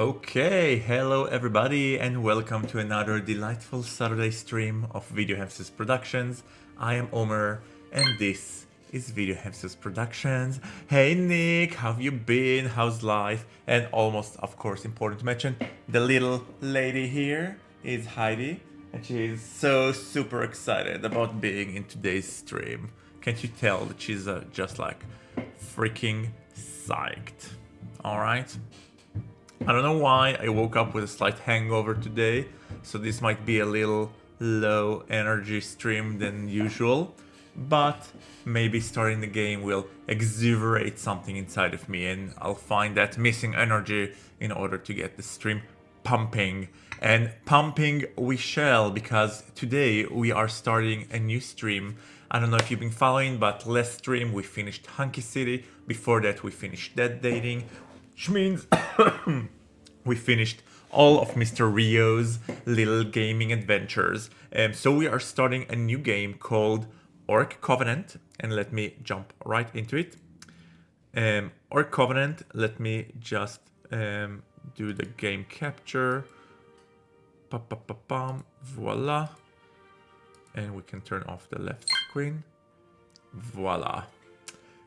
Okay, hello everybody and welcome to another delightful Saturday stream of VideoHamster's Productions. I am Omer and this is VideoHamster's Productions. Hey Nick, how have you been? How's life? And almost, of course, important to mention, the little lady here is Heidi and she is so super excited about being in today's stream. Can't you tell that she's just like freaking psyched? Alright? I don't know why I woke up with a slight hangover today, so this might be a little low energy stream than usual, but maybe starting the game will exuberate something inside of me and I'll find that missing energy in order to get the stream pumping. And pumping we shall, because today we are starting a new stream. I don't know if you've been following, but last stream we finished Hunky City, before that we finished Dead Dating, which means we finished all of Mr. Rio's little gaming adventures. So we are starting a new game called Orc Covenant, and let me jump right into it. Orc Covenant, let me just do the game capture. Voila. And we can turn off the left screen. Voila.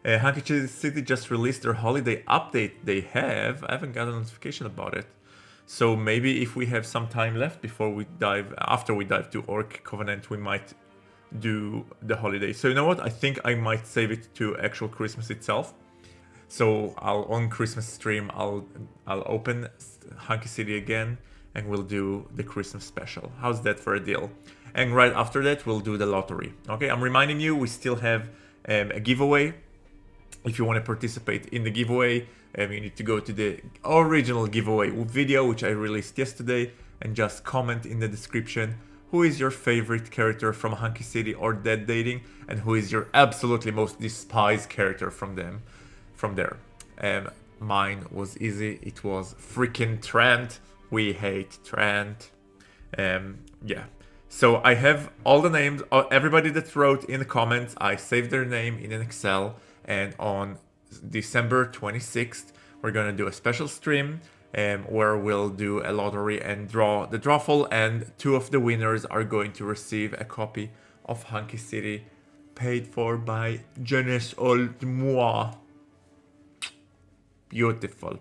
Hunky City just released their holiday update they have. I haven't got a notification about it. So maybe if we have some time left before we dive, after we dive to Orc Covenant, we might do the holiday. So you know what? I think I might save it to actual Christmas itself. So on Christmas stream, I'll open Hunky City again and we'll do the Christmas special. How's that for a deal? And right after that, we'll do the lottery. Okay, I'm reminding you, we still have a giveaway. If you want to participate in the giveaway, you need to go to the original giveaway video, which I released yesterday, and just comment in the description who is your favorite character from Hunky City or Dead Dating, and who is your absolutely most despised character from there. Mine was easy. It was freaking Trent. We hate Trent. Yeah. So I have all the names, everybody that wrote in the comments, I saved their name in an Excel. And on December 26th, we're gonna do a special stream where we'll do a lottery and draw the drawful, and two of the winners are going to receive a copy of Hunky City, paid for by Jeunesse Old Moi. Beautiful.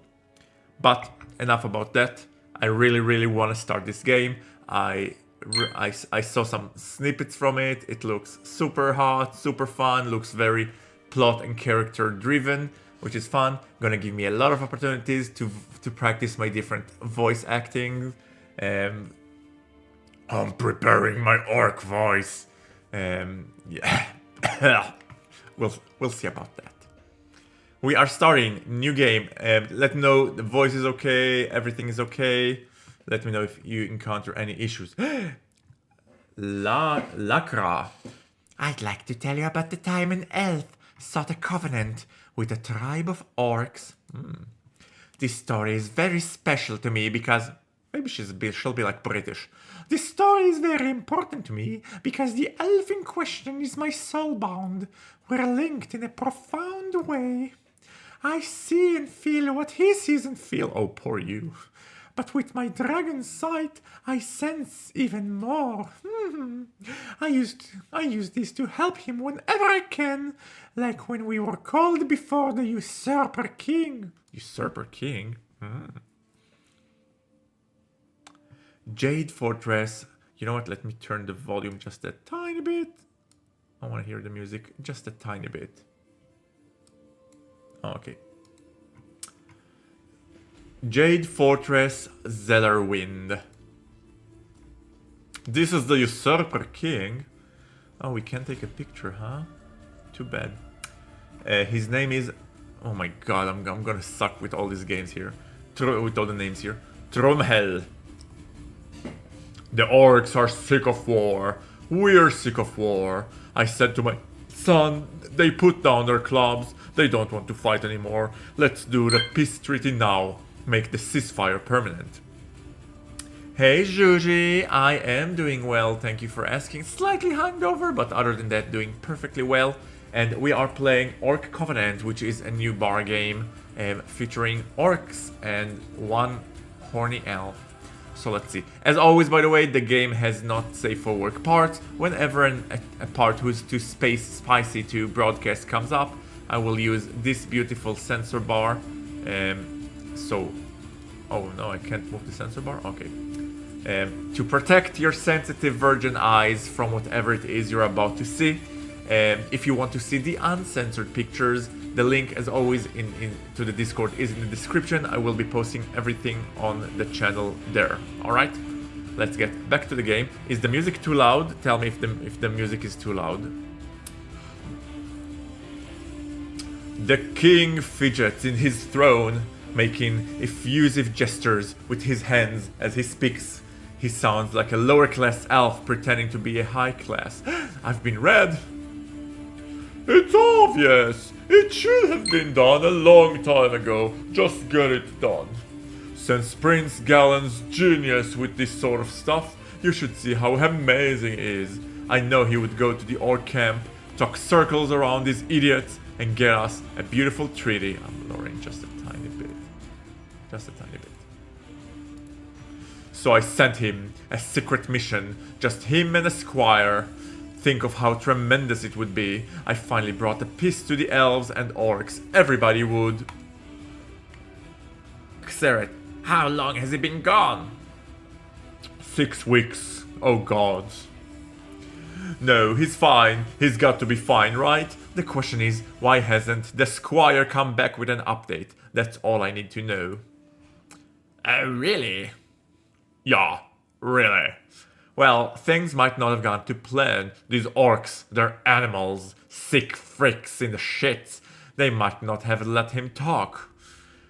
But enough about that. I really want to start this game. I saw some snippets from it. It looks super hot, super fun, looks very plot and character driven, which is fun. Gonna give me a lot of opportunities to practice my different voice acting. I'm preparing my orc voice. Yeah, we'll see about that. We are starting new game. Let me know the voice is okay, everything is okay. Let me know if you encounter any issues. Lacra. I'd like to tell you about the time an elf sought a covenant with a tribe of orcs. This story is very special to me because maybe she'll be like British. This story is very important to me because the elf in question is my soulbound. We're linked in a profound way. I see and feel what he sees and feel. Oh, poor you. But with my dragon sight, I sense even more. I use this to help him whenever I can, like when we were called before the Usurper King. Usurper King? Jade Fortress. You know what? Let me turn the volume just a tiny bit. I want to hear the music just a tiny bit. Okay. Jade Fortress, Zellerwind. This is the Usurper King. Oh, we can't take a picture, huh? Too bad. His name is... Oh my god, I'm gonna suck with all these games here. With all the names here. Tromhel. The orcs are sick of war. We're sick of war. I said to my son, they put down their clubs. They don't want to fight anymore. Let's do the peace treaty now. Make the ceasefire permanent. Hey Juji, I am doing well, thank you for asking. Slightly hungover, but other than that, doing perfectly well. And we are playing Orc Covenant, which is a new bar game featuring orcs and one horny elf. So let's see. As always, by the way, the game has not safe for work parts. Whenever a part who's too spicy to broadcast comes up, I will use this beautiful sensor bar. Oh no, I can't move the sensor bar? Okay. To protect your sensitive virgin eyes from whatever it is you're about to see. If you want to see the uncensored pictures, the link, as always, to the Discord is in the description. I will be posting everything on the channel there. Alright? Let's get back to the game. Is the music too loud? Tell me if the music is too loud. The king fidgets in his throne, making effusive gestures with his hands as he speaks. He sounds like a lower class elf pretending to be a high class. I've been read. It's obvious. It should have been done a long time ago. Just get it done. Since Prince Galen's genius with this sort of stuff, you should see how amazing it is. I know he would go to the orc camp, talk circles around these idiots, and get us a beautiful treaty. I'm lowering just a tiny bit. Just a tiny bit. So I sent him a secret mission, just him and a squire. Think of how tremendous it would be. I finally brought a peace to the elves and orcs. Everybody would. Xerath, how long has he been gone? 6 weeks. Oh god. No, he's fine. He's got to be fine, right? The question is, why hasn't the squire come back with an update? That's all I need to know. Oh, really? Yeah, really. Well, things might not have gone to plan. These orcs, they're animals, sick freaks in the shits. They might not have let him talk.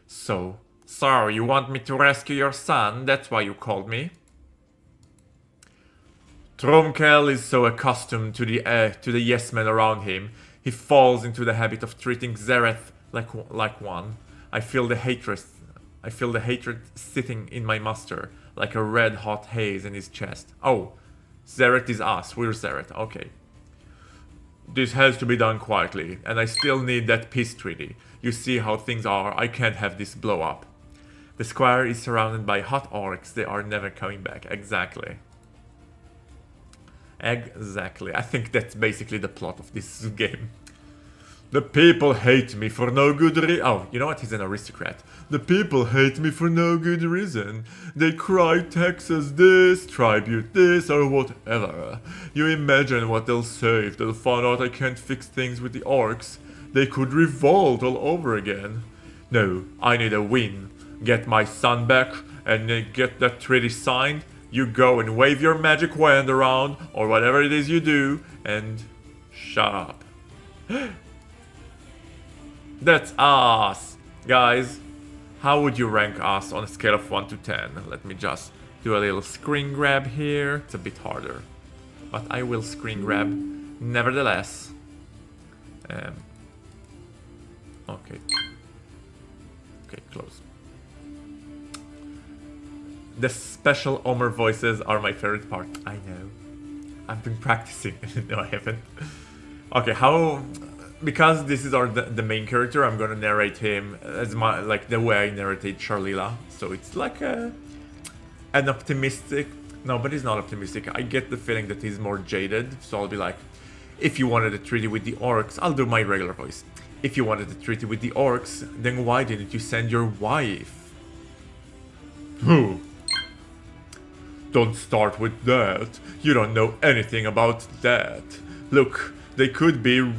So you want me to rescue your son? That's why you called me? Tromkel is so accustomed to the yes men around him, he falls into the habit of treating Xerath like one. I feel the hatred sitting in my master, like a red-hot haze in his chest. Oh, Xerath is us. We're Xerath. Okay. This has to be done quietly, and I still need that peace treaty. You see how things are. I can't have this blow up. The squire is surrounded by hot orcs. They are never coming back. Exactly. Exactly. I think that's basically the plot of this game. The people hate me for no good reason. Oh, you know what? He's an aristocrat. The people hate me for no good reason. They cry taxes this, tribute this, or whatever. You imagine what they'll say if they'll find out I can't fix things with the orcs. They could revolt all over again. No, I need a win. Get my son back, and then get that treaty signed. You go and wave your magic wand around, or whatever it is you do, and shut up. That's us! Guys, how would you rank us on a scale of 1 to 10? Let me just do a little screen grab here. It's a bit harder, but I will screen grab nevertheless. Okay. Okay, close. The special Omer voices are my favorite part. I know. I've been practicing. No, I haven't. Okay, how... Because this is the main character, I'm gonna narrate him as the way I narrated Charlila. So it's like an optimistic... No, but he's not optimistic. I get the feeling that he's more jaded. So I'll be like, if you wanted a treaty with the orcs, I'll do my regular voice. If you wanted a treaty with the orcs, then why didn't you send your wife? Who? Don't start with that. You don't know anything about that. Look, they could be...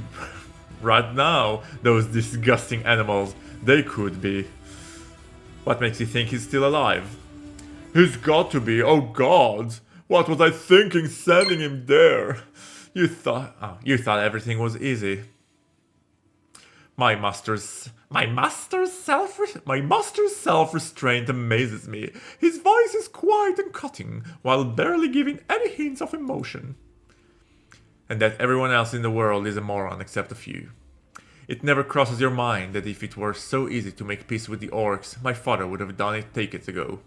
Right now, those disgusting animals, they could be. What makes you think he's still alive? He's got to be, oh god! What was I thinking sending him there? You thought everything was easy. My master's self-restraint amazes me. His voice is quiet and cutting, while barely giving any hints of emotion. And that everyone else in the world is a moron except a few. It never crosses your mind that if it were so easy to make peace with the orcs, my father would have done it decades ago.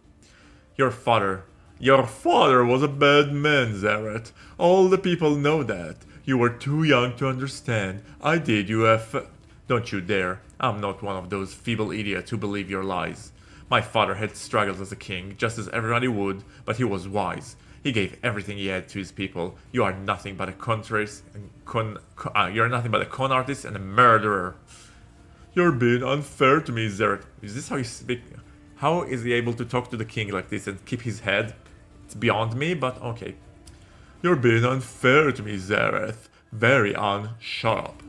Your father was a bad man, Xerath. All the people know that. You were too young to understand. I did you Don't you dare. I'm not one of those feeble idiots who believe your lies. My father had struggles as a king, just as everybody would, but he was wise. He gave everything he had to his people. You are nothing but a you're nothing but a con artist and a murderer. You're being unfair to me, Zereth. Is this how you speak? How is he able to talk to the king like this and keep his head? It's beyond me, but okay. You're being unfair to me, Zereth. Very shut up.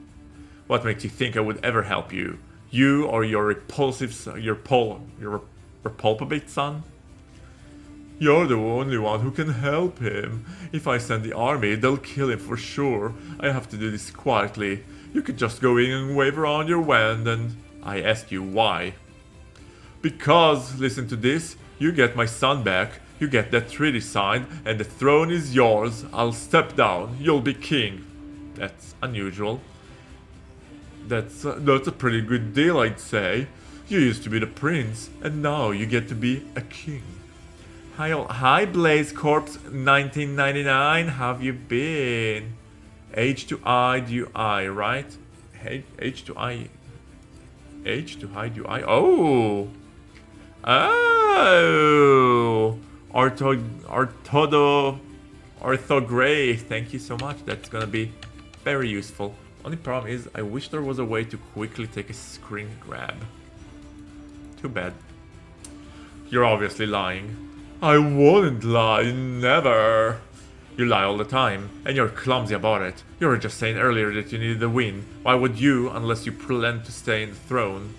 What makes you think I would ever help you? You or your repulsive son, your repulpabate son? You're the only one who can help him. If I send the army, they'll kill him for sure. I have to do this quietly. You could just go in and wave around your wand and... I asked you why. Because, listen to this, you get my son back, you get that treaty signed, and the throne is yours. I'll step down, you'll be king. That's unusual. That's a pretty good deal, I'd say. You used to be the prince, and now you get to be a king. Hi Blaze Corpse 1999, how have you been? H to I do I, right? H to I. H to I do I. Oh! Oh! Orthogray, thank you so much. That's gonna be very useful. Only problem is, I wish there was a way to quickly take a screen grab. Too bad. You're obviously lying. I wouldn't lie, never. You lie all the time, and you're clumsy about it. You were just saying earlier that you needed a win. Why would you, unless you plan to stay in the throne?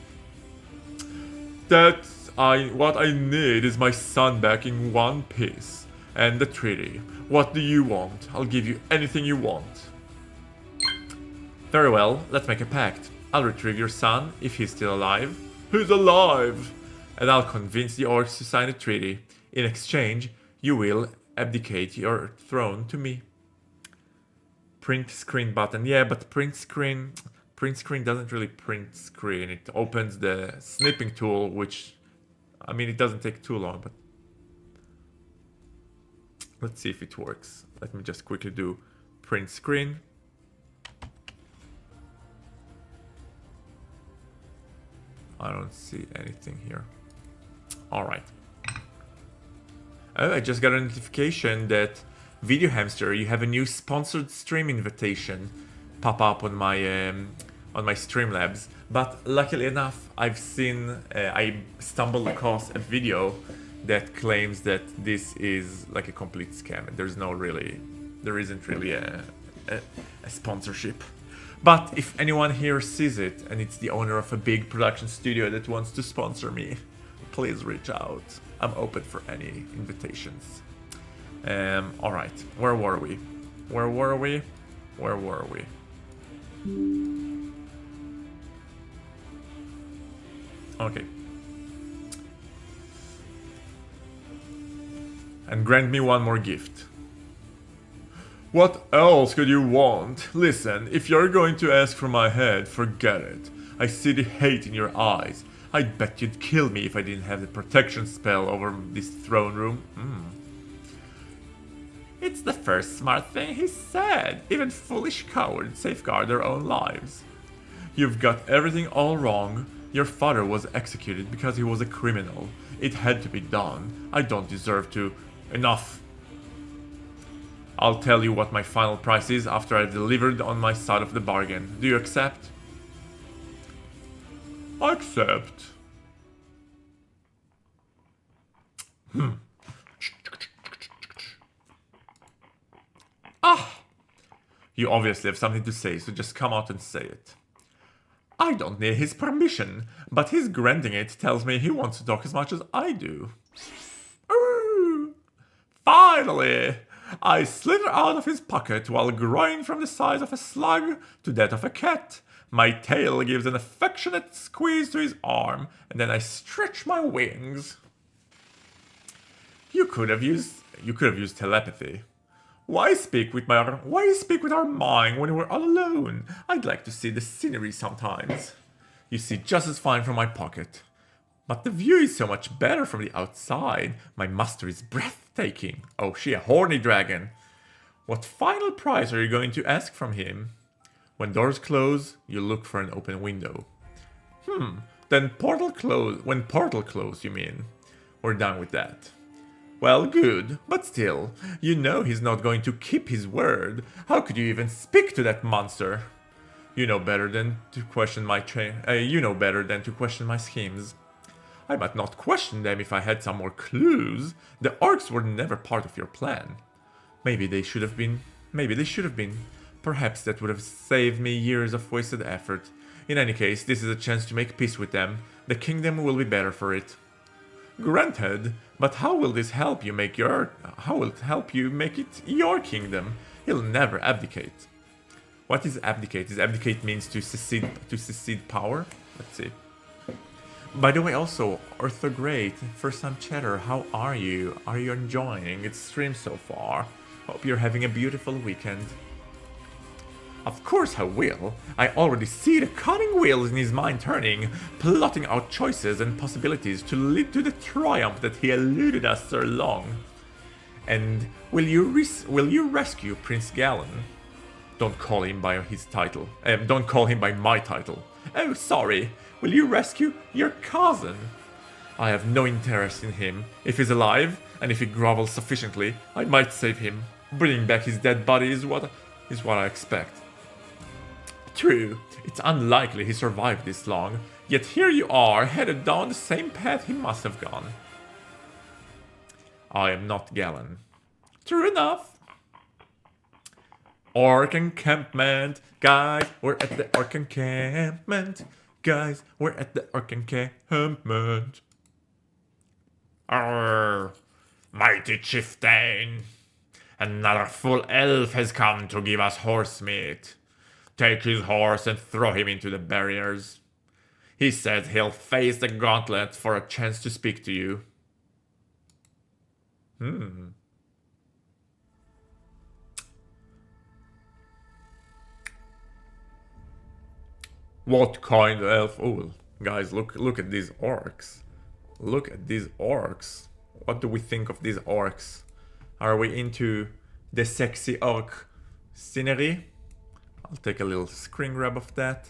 What I need is my son back in one piece. And the treaty. What do you want? I'll give you anything you want. Very well, let's make a pact. I'll retrieve your son, if he's still alive. He's alive! And I'll convince the orcs to sign a treaty. In exchange, you will abdicate your throne to me. Print screen button. Yeah, but print screen doesn't really print screen. It opens the snipping tool, which, I mean, it doesn't take too long, but let's see if it works. Let me just quickly do print screen. I don't see anything here. Alright. Oh, I just got a notification that VideoHamster, you have a new sponsored stream invitation pop up on my Streamlabs. But luckily enough, I stumbled across a video that claims that this is like a complete scam. There isn't really a sponsorship. But if anyone here sees it and it's the owner of a big production studio that wants to sponsor me, please reach out. I'm open for any invitations. Alright, where were we? Okay. And grant me one more gift. What else could you want? Listen, if you're going to ask for my head, forget it. I see the hate in your eyes. I'd bet you'd kill me if I didn't have the protection spell over this throne room. It's the first smart thing he said. Even foolish cowards safeguard their own lives. You've got everything all wrong. Your father was executed because he was a criminal. It had to be done. I don't deserve to. Enough. I'll tell you what my final price is after I've delivered on my side of the bargain. Do you accept? Accept. Ah! You obviously have something to say, so just come out and say it. I don't need his permission, but his granting it tells me he wants to talk as much as I do. Ooh. Finally! I slither out of his pocket while growing from the size of a slug to that of a cat. My tail gives an affectionate squeeze to his arm, and then I stretch my wings. You could have used telepathy. Why speak with our mind when we're all alone? I'd like to see the scenery sometimes. You see just as fine from my pocket. But the view is so much better from the outside. My master is breathtaking. Oh, she a horny dragon. What final price are you going to ask from him? When doors close, you look for an open window. Then portal close. When portal close, you mean? We're done with that. Well, good, but still, you know he's not going to keep his word. How could you even speak to that monster? You know better than to question my schemes. I might not question them if I had some more clues. The orcs were never part of your plan. Maybe they should have been. Maybe they should have been. Perhaps that would have saved me years of wasted effort. In any case, this is a chance to make peace with them. The kingdom will be better for it. Granted, but how will this help you make it your kingdom? He'll never abdicate. What is abdicate? Does abdicate means to secede power? Let's see. By the way, also, Orthogreat, first time chatter, how are you? Are you enjoying its stream so far? Hope you're having a beautiful weekend. Of course I will. I already see the cunning wheels in his mind turning, plotting out choices and possibilities to lead to the triumph that he eluded us so long. And will you rescue Prince Galen? Don't call him by his title. Don't call him by my title. Oh, sorry. Will you rescue your cousin? I have no interest in him. If he's alive, and if he grovels sufficiently, I might save him. Bringing back his dead body is what I expect. True, it's unlikely he survived this long, yet here you are, headed down the same path he must have gone. I am not Galen. True enough. Orc encampment, guys, we're at the orc encampment. Guys, we're at the orc encampment. Arr, mighty chieftain. Another full elf has come to give us horse meat. Take his horse and throw him into the barriers. He says he'll face the gauntlet for a chance to speak to you. What kind of elf? Oh, guys, look at these orcs. Look at these orcs. What do we think of these orcs? Are we into the sexy orc scenery? I'll take a little screen grab of that,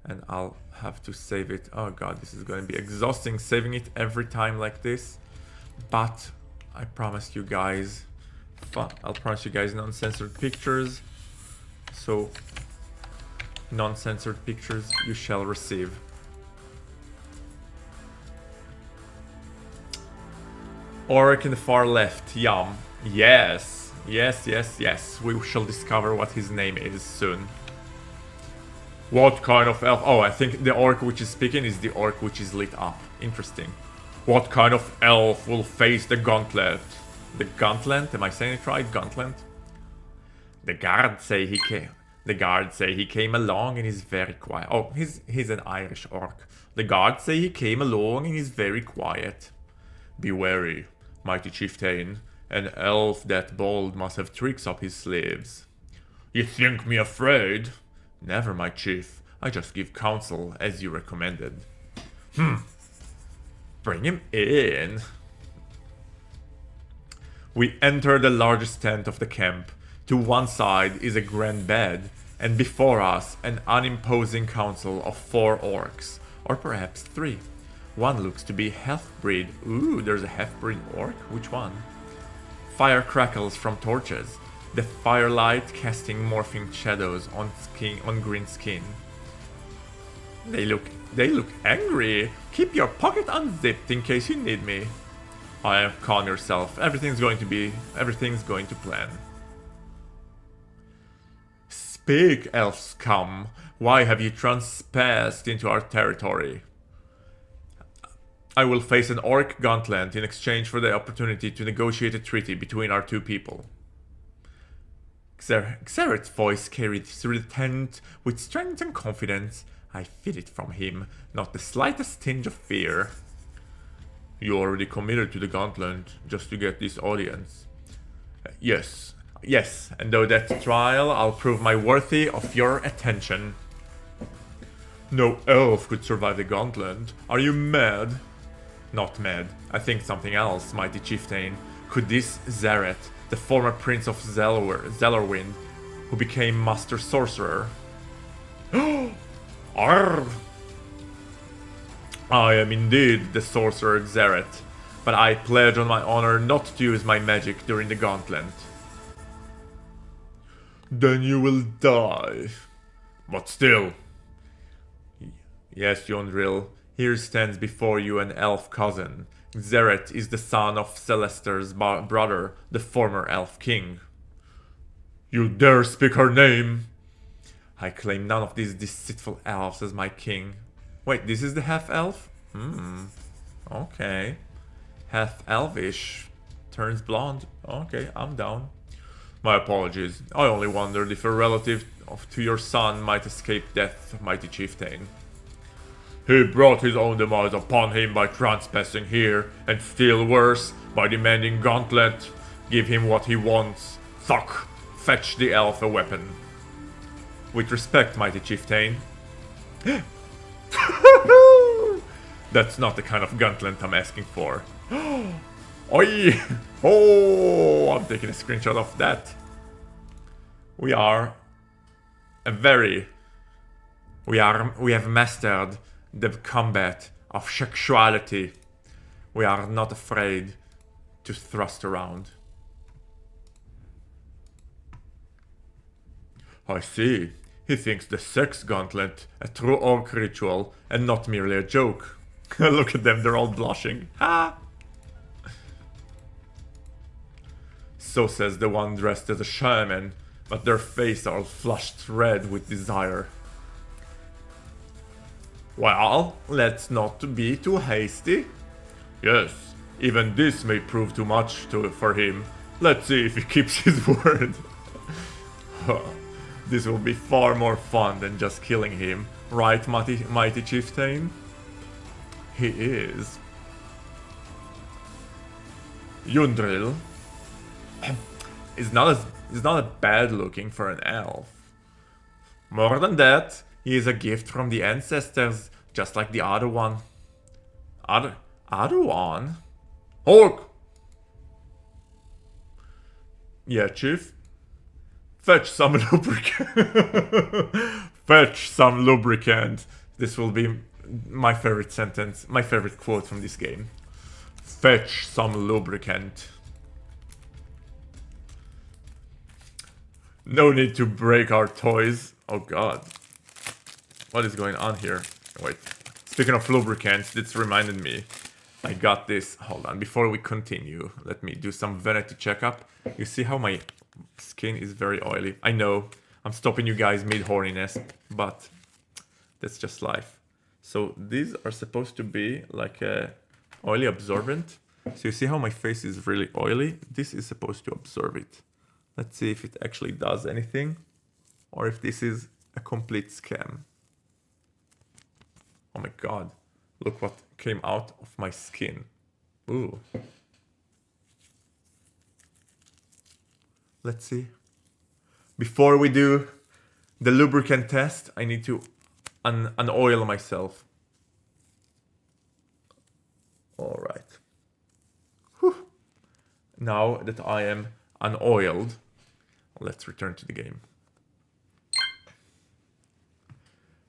and I'll have to save it. Oh god, this is going to be exhausting saving it every time like this. But I promise you guys, I'll promise you guys non-censored pictures. So, non-censored pictures you shall receive. Orc in the far left, yum. Yes. Yes. We shall discover what his name is soon. What kind of elf? Oh, I think the orc which is speaking is the orc which is lit up. Interesting. What kind of elf will face the gauntlet? The gauntlet? Am I saying it right? Gauntlet? The guards say he came along and is very quiet. Oh, he's an Irish orc. The guards say he came along and is very quiet. Be wary, mighty chieftain. An elf that bold must have tricks up his sleeves. You think me afraid? Never, my chief. I just give counsel as you recommended. Bring him in. We enter the largest tent of the camp. To one side is a grand bed, and before us an unimposing council of 4 orcs, or perhaps 3. One looks to be half-breed. Ooh, there's a half-breed orc? Which one? Fire crackles from torches, the firelight casting morphing shadows on green skin. They look angry. Keep your pocket unzipped in case you need me. Calm yourself. Everything's going to plan. Speak, elf scum. Why have you trespassed into our territory? I will face an orc gauntlet in exchange for the opportunity to negotiate a treaty between our 2 people. Xerath's voice carried through the tent with strength and confidence. I feel it from him, not the slightest tinge of fear. You already committed to the gauntlet just to get this audience. Yes, and though that trial, I'll prove my worthy of your attention. No elf could survive the gauntlet. Are you mad? Not mad. I think something else, mighty chieftain. Could this Xerath, the former prince of Zellerwind, who became master sorcerer? Arr! I am indeed the sorcerer Xerath, but I pledge on my honor not to use my magic during the gauntlet. Then you will die. But still. Yes, Yondril, here stands before you an elf cousin. Xerath is the son of Celestar's brother, the former elf king. You dare speak her name? I claim none of these deceitful elves as my king. Wait, this is the half-elf? Okay. Half-elvish. Turns blonde. Okay, I'm down. My apologies. I only wondered if a relative to your son might escape death, mighty chieftain. He brought his own demise upon him by trespassing here, and still worse, by demanding gauntlet. Give him what he wants. Thuck! Fetch the elf a weapon. With respect, mighty chieftain. That's not the kind of gauntlet I'm asking for. Oi! Oh, I'm taking a screenshot of that. We have mastered the combat of sexuality. We are not afraid to thrust around. I see. He thinks the sex gauntlet a true orc ritual and not merely a joke. Look at them, they're all blushing. Ha! So says the one dressed as a shaman, but their faces are flushed red with desire. Well, let's not be too hasty. Yes, even this may prove too much for him. Let's see if he keeps his word. This will be far more fun than just killing him, right, mighty chieftain? He is. Yundril is not bad looking for an elf. More than that, he is a gift from the ancestors, just like the other one. Other one? Orc! Yeah, chief? Fetch some lubricant. Fetch some lubricant. This will be my favorite sentence, my favorite quote from this game. Fetch some lubricant. No need to break our toys. Oh god. What is going on here? Wait. Speaking of lubricants, this reminded me. I got this. Hold on. Before we continue, let me do some vanity checkup. You see how my skin is very oily? I know. I'm stopping you guys mid-horniness, but that's just life. So these are supposed to be like a oily absorbent. So you see how my face is really oily? This is supposed to absorb it. Let's see if it actually does anything, or if this is a complete scam. Oh my god, look what came out of my skin. Ooh. Let's see. Before we do the lubricant test, I need to unoil myself. Alright. Now that I am unoiled, let's return to the game.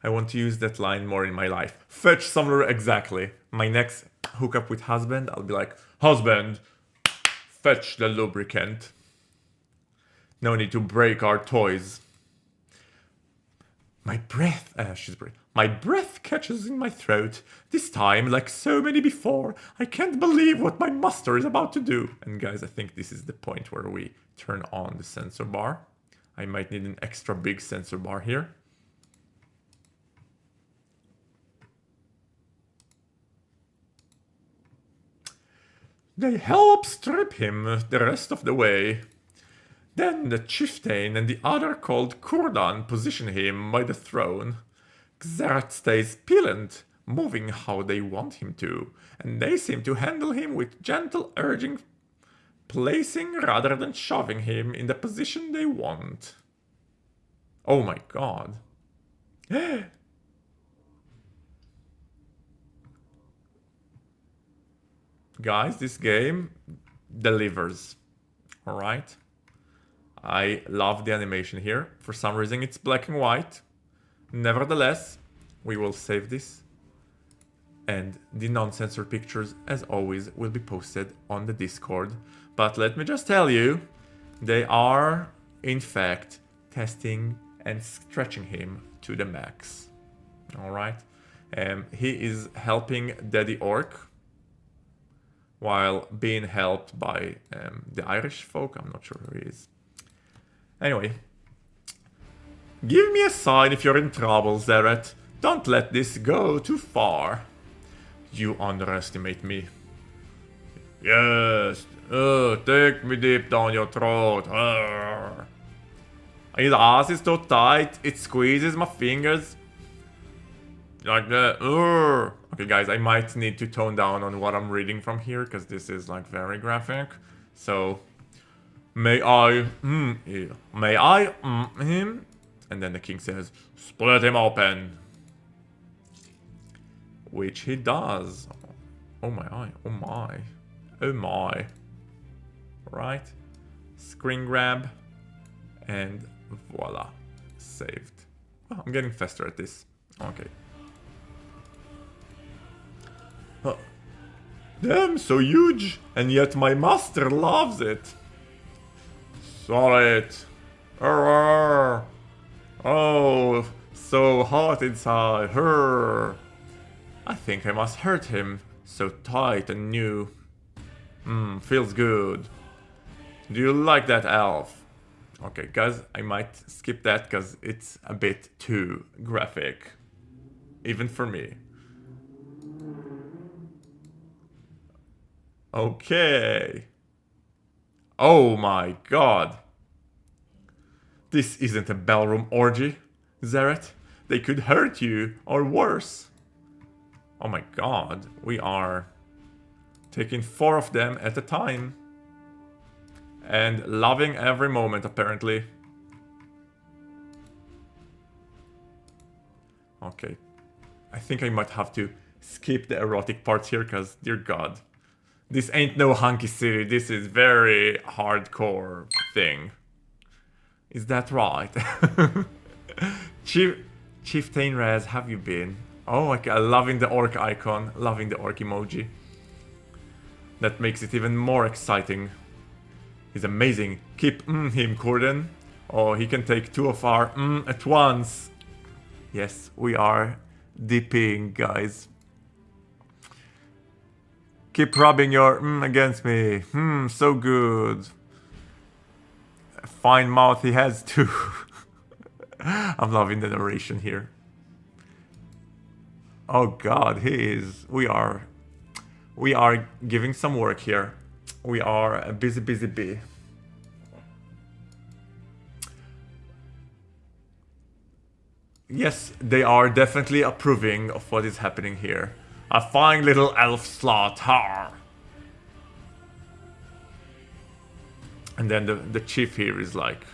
I want to use that line more in my life. Fetch some, exactly. My next hookup with husband, I'll be like, husband, fetch the lubricant. No need to break our toys. My breath, my breath catches in my throat. This time, like so many before, I can't believe what my master is about to do. And guys, I think this is the point where we turn on the sensor bar. I might need an extra big sensor bar here. They help strip him the rest of the way. Then the chieftain and the other called Kurdan position him by the throne. Xerath stays pillant, moving how they want him to, and they seem to handle him with gentle urging, placing rather than shoving him in the position they want. Oh my god. Guys, this game delivers. Alright? I love the animation here. For some reason it's black and white. Nevertheless, we will save this. And the non-censored pictures, as always, will be posted on the Discord. But let me just tell you, they are, in fact, testing and stretching him to the max. Alright? He is helping Daddy Orc, while being helped by the Irish folk. I'm not sure who he is. Anyway. Give me a sign if you're in trouble, Zeret. Don't let this go too far. You underestimate me. Yes. Take me deep down your throat. His ass is so tight, it squeezes my fingers. Like that. Okay, guys, I might need to tone down on what I'm reading from here, because this is, like, very graphic. So, may I him? And then the king says, split him open. Which he does. Oh my, oh my. Oh my. Right. Screen grab. And voila. Saved. Oh, I'm getting faster at this. Okay. Damn, so huge. And yet my master loves it. Saw it. Oh, so hot inside. I think I must hurt him. So tight and new. Feels good. Do you like that, elf? Okay, guys, I might skip that because it's a bit too graphic. Even for me. Okay. Oh my god. This isn't a ballroom orgy, Zeret. They could hurt you, or worse. Oh my god, we are taking 4 of them at a time. And loving every moment, apparently. Okay. I think I might have to skip the erotic parts here, because, dear god. This ain't no Hunky City, this is very hardcore thing. Is that right? Chieftain Raz, have you been? Oh, okay, loving the orc icon, loving the orc emoji. That makes it even more exciting. He's amazing. Keep him, Corden. Oh, he can take 2 of our at once. Yes, we are DPing, guys. Keep rubbing your against me. So good. A fine mouth he has too. I'm loving the narration here. Oh god, he is. We are giving some work here. We are a busy bee. Yes, they are definitely approving of what is happening here. A fine little elf slot, har! And then the chief here is like,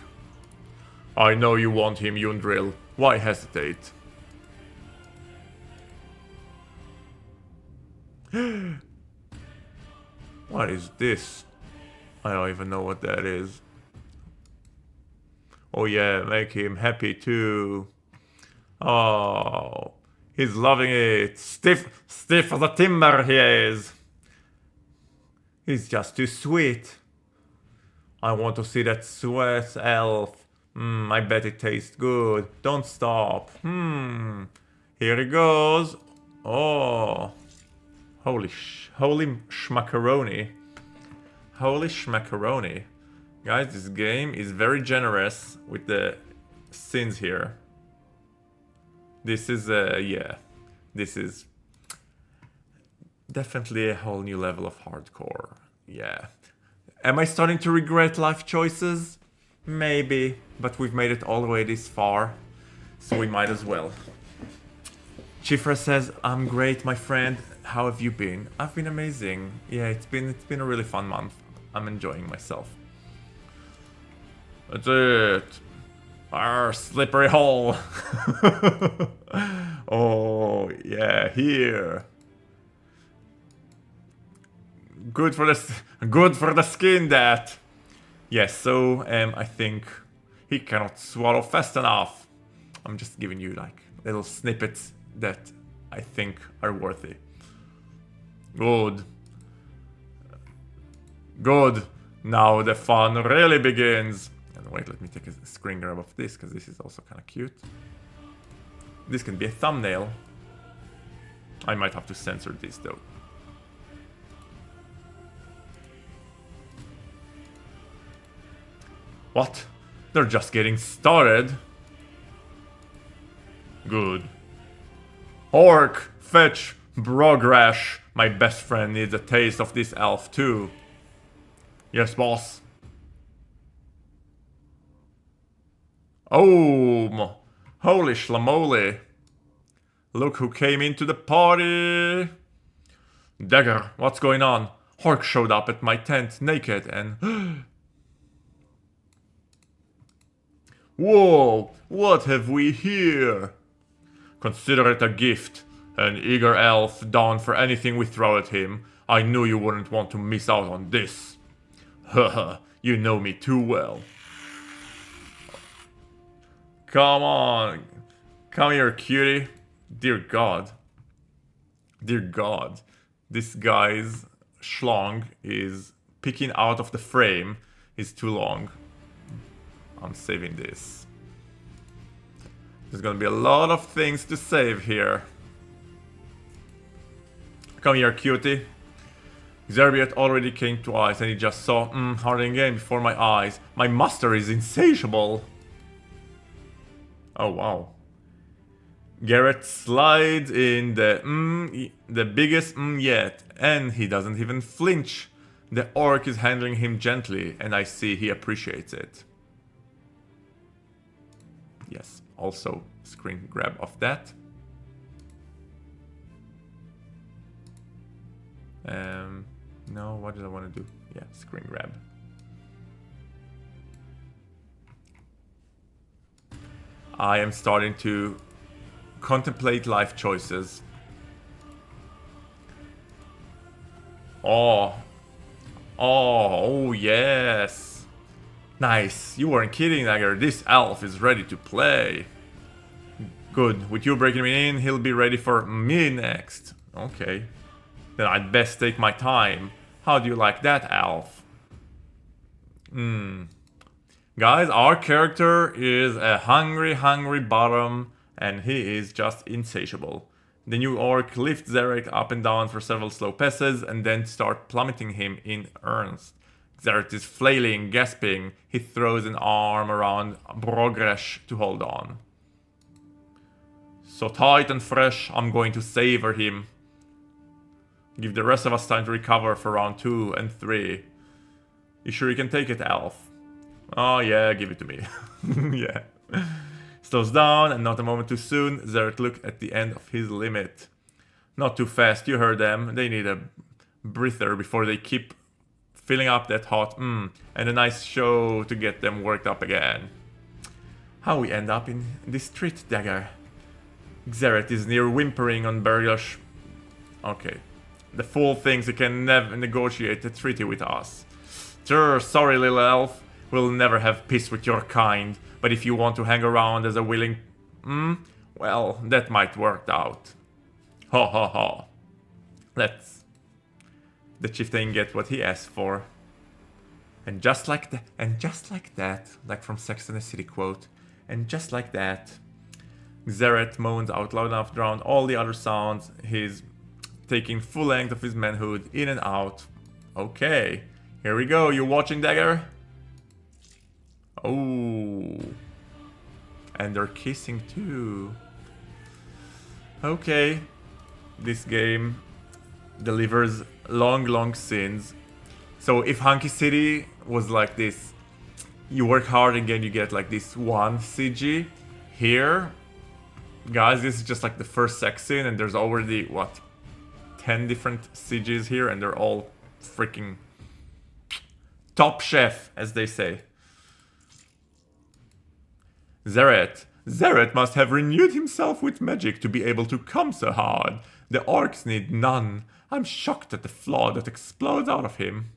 I know you want him, Yundril. Why hesitate? What is this? I don't even know what that is. Oh yeah, make him happy too. Oh, he's loving it. Stiff as a timber he is. He's just too sweet. I want to see that sweat elf. I bet it tastes good. Don't stop. Here he goes. Oh. Holy schmacaroni. Holy schmacaroni. Guys, this game is very generous with the sins here. This is, yeah. This is definitely a whole new level of hardcore. Yeah. Am I starting to regret life choices? Maybe. But we've made it all the way this far. So we might as well. Chifra says, I'm great, my friend. How have you been? I've been amazing. Yeah, it's been a really fun month. I'm enjoying myself. That's it. Our slippery hole. Oh, yeah, here. Good for the skin, that. Yes, so I think he cannot swallow fast enough. I'm just giving you like little snippets that I think are worthy. Good. Good. Now the fun really begins. And wait, let me take a screen grab of this, because this is also kind of cute. This can be a thumbnail. I might have to censor this though. What? They're just getting started. Good. Orc, fetch, Brogrash. My best friend needs a taste of this elf too. Yes, boss. Oh, holy schlamoli. Look who came into the party. Dagger, what's going on? Orc showed up at my tent naked and... Whoa, what have we here? Consider it a gift. An eager elf down for anything we throw at him. I knew you wouldn't want to miss out on this. Haha, you know me too well. Come on. Come here, cutie. Dear God. Dear God. This guy's schlong is picking out of the frame. Is too long. I'm saving this. There's gonna be a lot of things to save here. Come here, cutie. Xerbiot already came twice and he just saw Harding game before my eyes. My master is insatiable. Oh wow. Garrett slides in the biggest yet, and he doesn't even flinch. The orc is handling him gently, and I see he appreciates it. Yes, also screen grab of that. No, what did I want to do? Yeah, screen grab. I am starting to contemplate life choices. Oh, yes. Nice. You weren't kidding, Dagger. This elf is ready to play. Good. With you breaking me in, he'll be ready for me next. Okay. Then I'd best take my time. How do you like that, elf? Guys, our character is a hungry bottom, and he is just insatiable. The new orc lifts Xerath up and down for several slow passes, and then start plummeting him in earnest. Xerath is flailing, gasping. He throws an arm around Brogrash to hold on. So tight and fresh, I'm going to savor him. Give the rest of us time to recover for round 2 and 3. You sure you can take it, elf? Oh yeah, give it to me. Yeah. Slows down, and not a moment too soon, Xerath looked at the end of his limit. Not too fast, you heard them. They need a breather before they keep filling up that hot and a nice show to get them worked up again. How we end up in this street, Dagger? Xerath is near whimpering on Bergosh. Okay. The fool thinks he can never negotiate a treaty with us. Sure, sorry, little elf. We'll never have peace with your kind. But if you want to hang around as a willing... well, that might work out. Ha ha ha. Let's... The chieftain get what he asked for. And just like that, like from Sex and the City quote, and just like that, Xerath moans out loud enough to drown all the other sounds. He's taking full length of his manhood, in and out. Okay, here we go. You watching, Dagger? Oh. And they're kissing too. Okay. This game delivers long sins. So if Hunky City was like this, you work hard and then you get like this 1 CG. Here, guys, this is just like the first sex scene, and there's already, what, 10 different CGs here, and they're all freaking top chef, as they say. Xerath must have renewed himself with magic to be able to come so hard. The orcs need none. I'm shocked at the flaw that explodes out of him.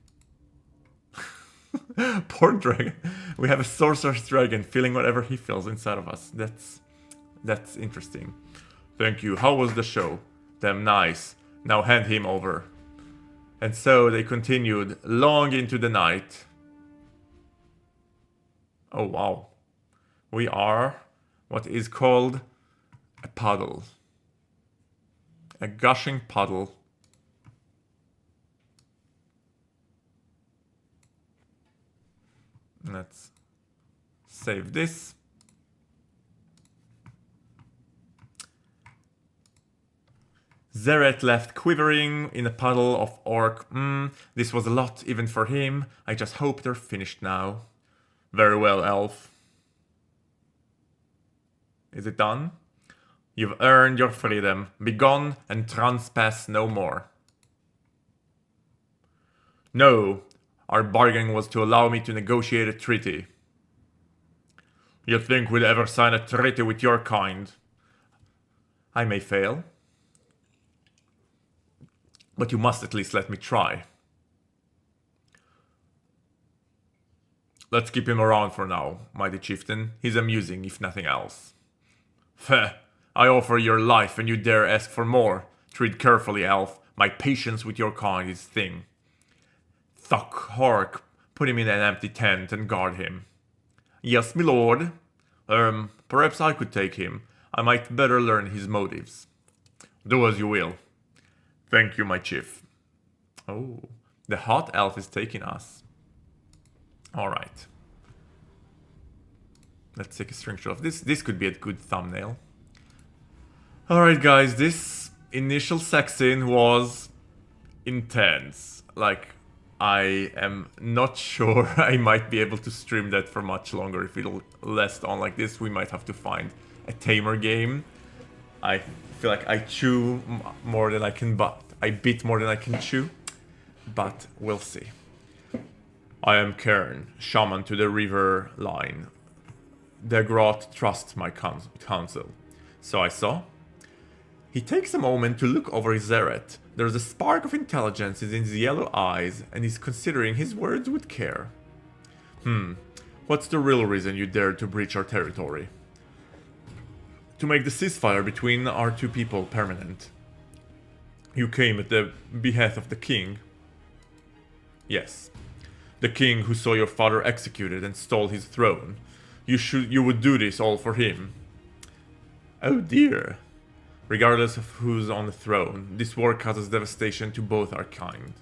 Poor dragon. We have a sorcerer's dragon feeling whatever he feels inside of us. That's interesting. Thank you. How was the show? Damn nice. Now hand him over. And so they continued long into the night. Oh wow. We are what is called a puddle. A gushing puddle. Let's save this. Zeret left quivering in a puddle of orc. This was a lot even for him. I just hope they're finished now. Very well, elf. Is it done? You've earned your freedom. Be gone and trespass no more. No, our bargain was to allow me to negotiate a treaty. You think we'd ever sign a treaty with your kind? I may fail. But you must at least let me try. Let's keep him around for now, mighty chieftain. He's amusing, if nothing else. Feh, I offer your life and you dare ask for more. Treat carefully, elf. My patience with your kind is thin. Thuck, Hork, put him in an empty tent and guard him. Yes, my lord. Perhaps I could take him. I might better learn his motives. Do as you will. Thank you, my chief. Oh, the hot elf is taking us. Alright. Let's take a screenshot of this. This could be a good thumbnail. Alright guys, this initial sex scene was intense. Like, I am not sure I might be able to stream that for much longer. If it'll last on like this, we might have to find a tamer game. I feel like I chew more than I can, but I bit more than I can chew. But we'll see. I am Cairn, shaman to the river line. The Grot trusts my counsel. So I saw. He takes a moment to look over his Zeret. There's a spark of intelligence in his yellow eyes, and he's considering his words with care. What's the real reason you dared to breach our territory? To make the ceasefire between our two people permanent. You came at the behest of the king. Yes. The king who saw your father executed and stole his throne. You would do this all for him. Oh dear. Regardless of who's on the throne, this war causes devastation to both our kind.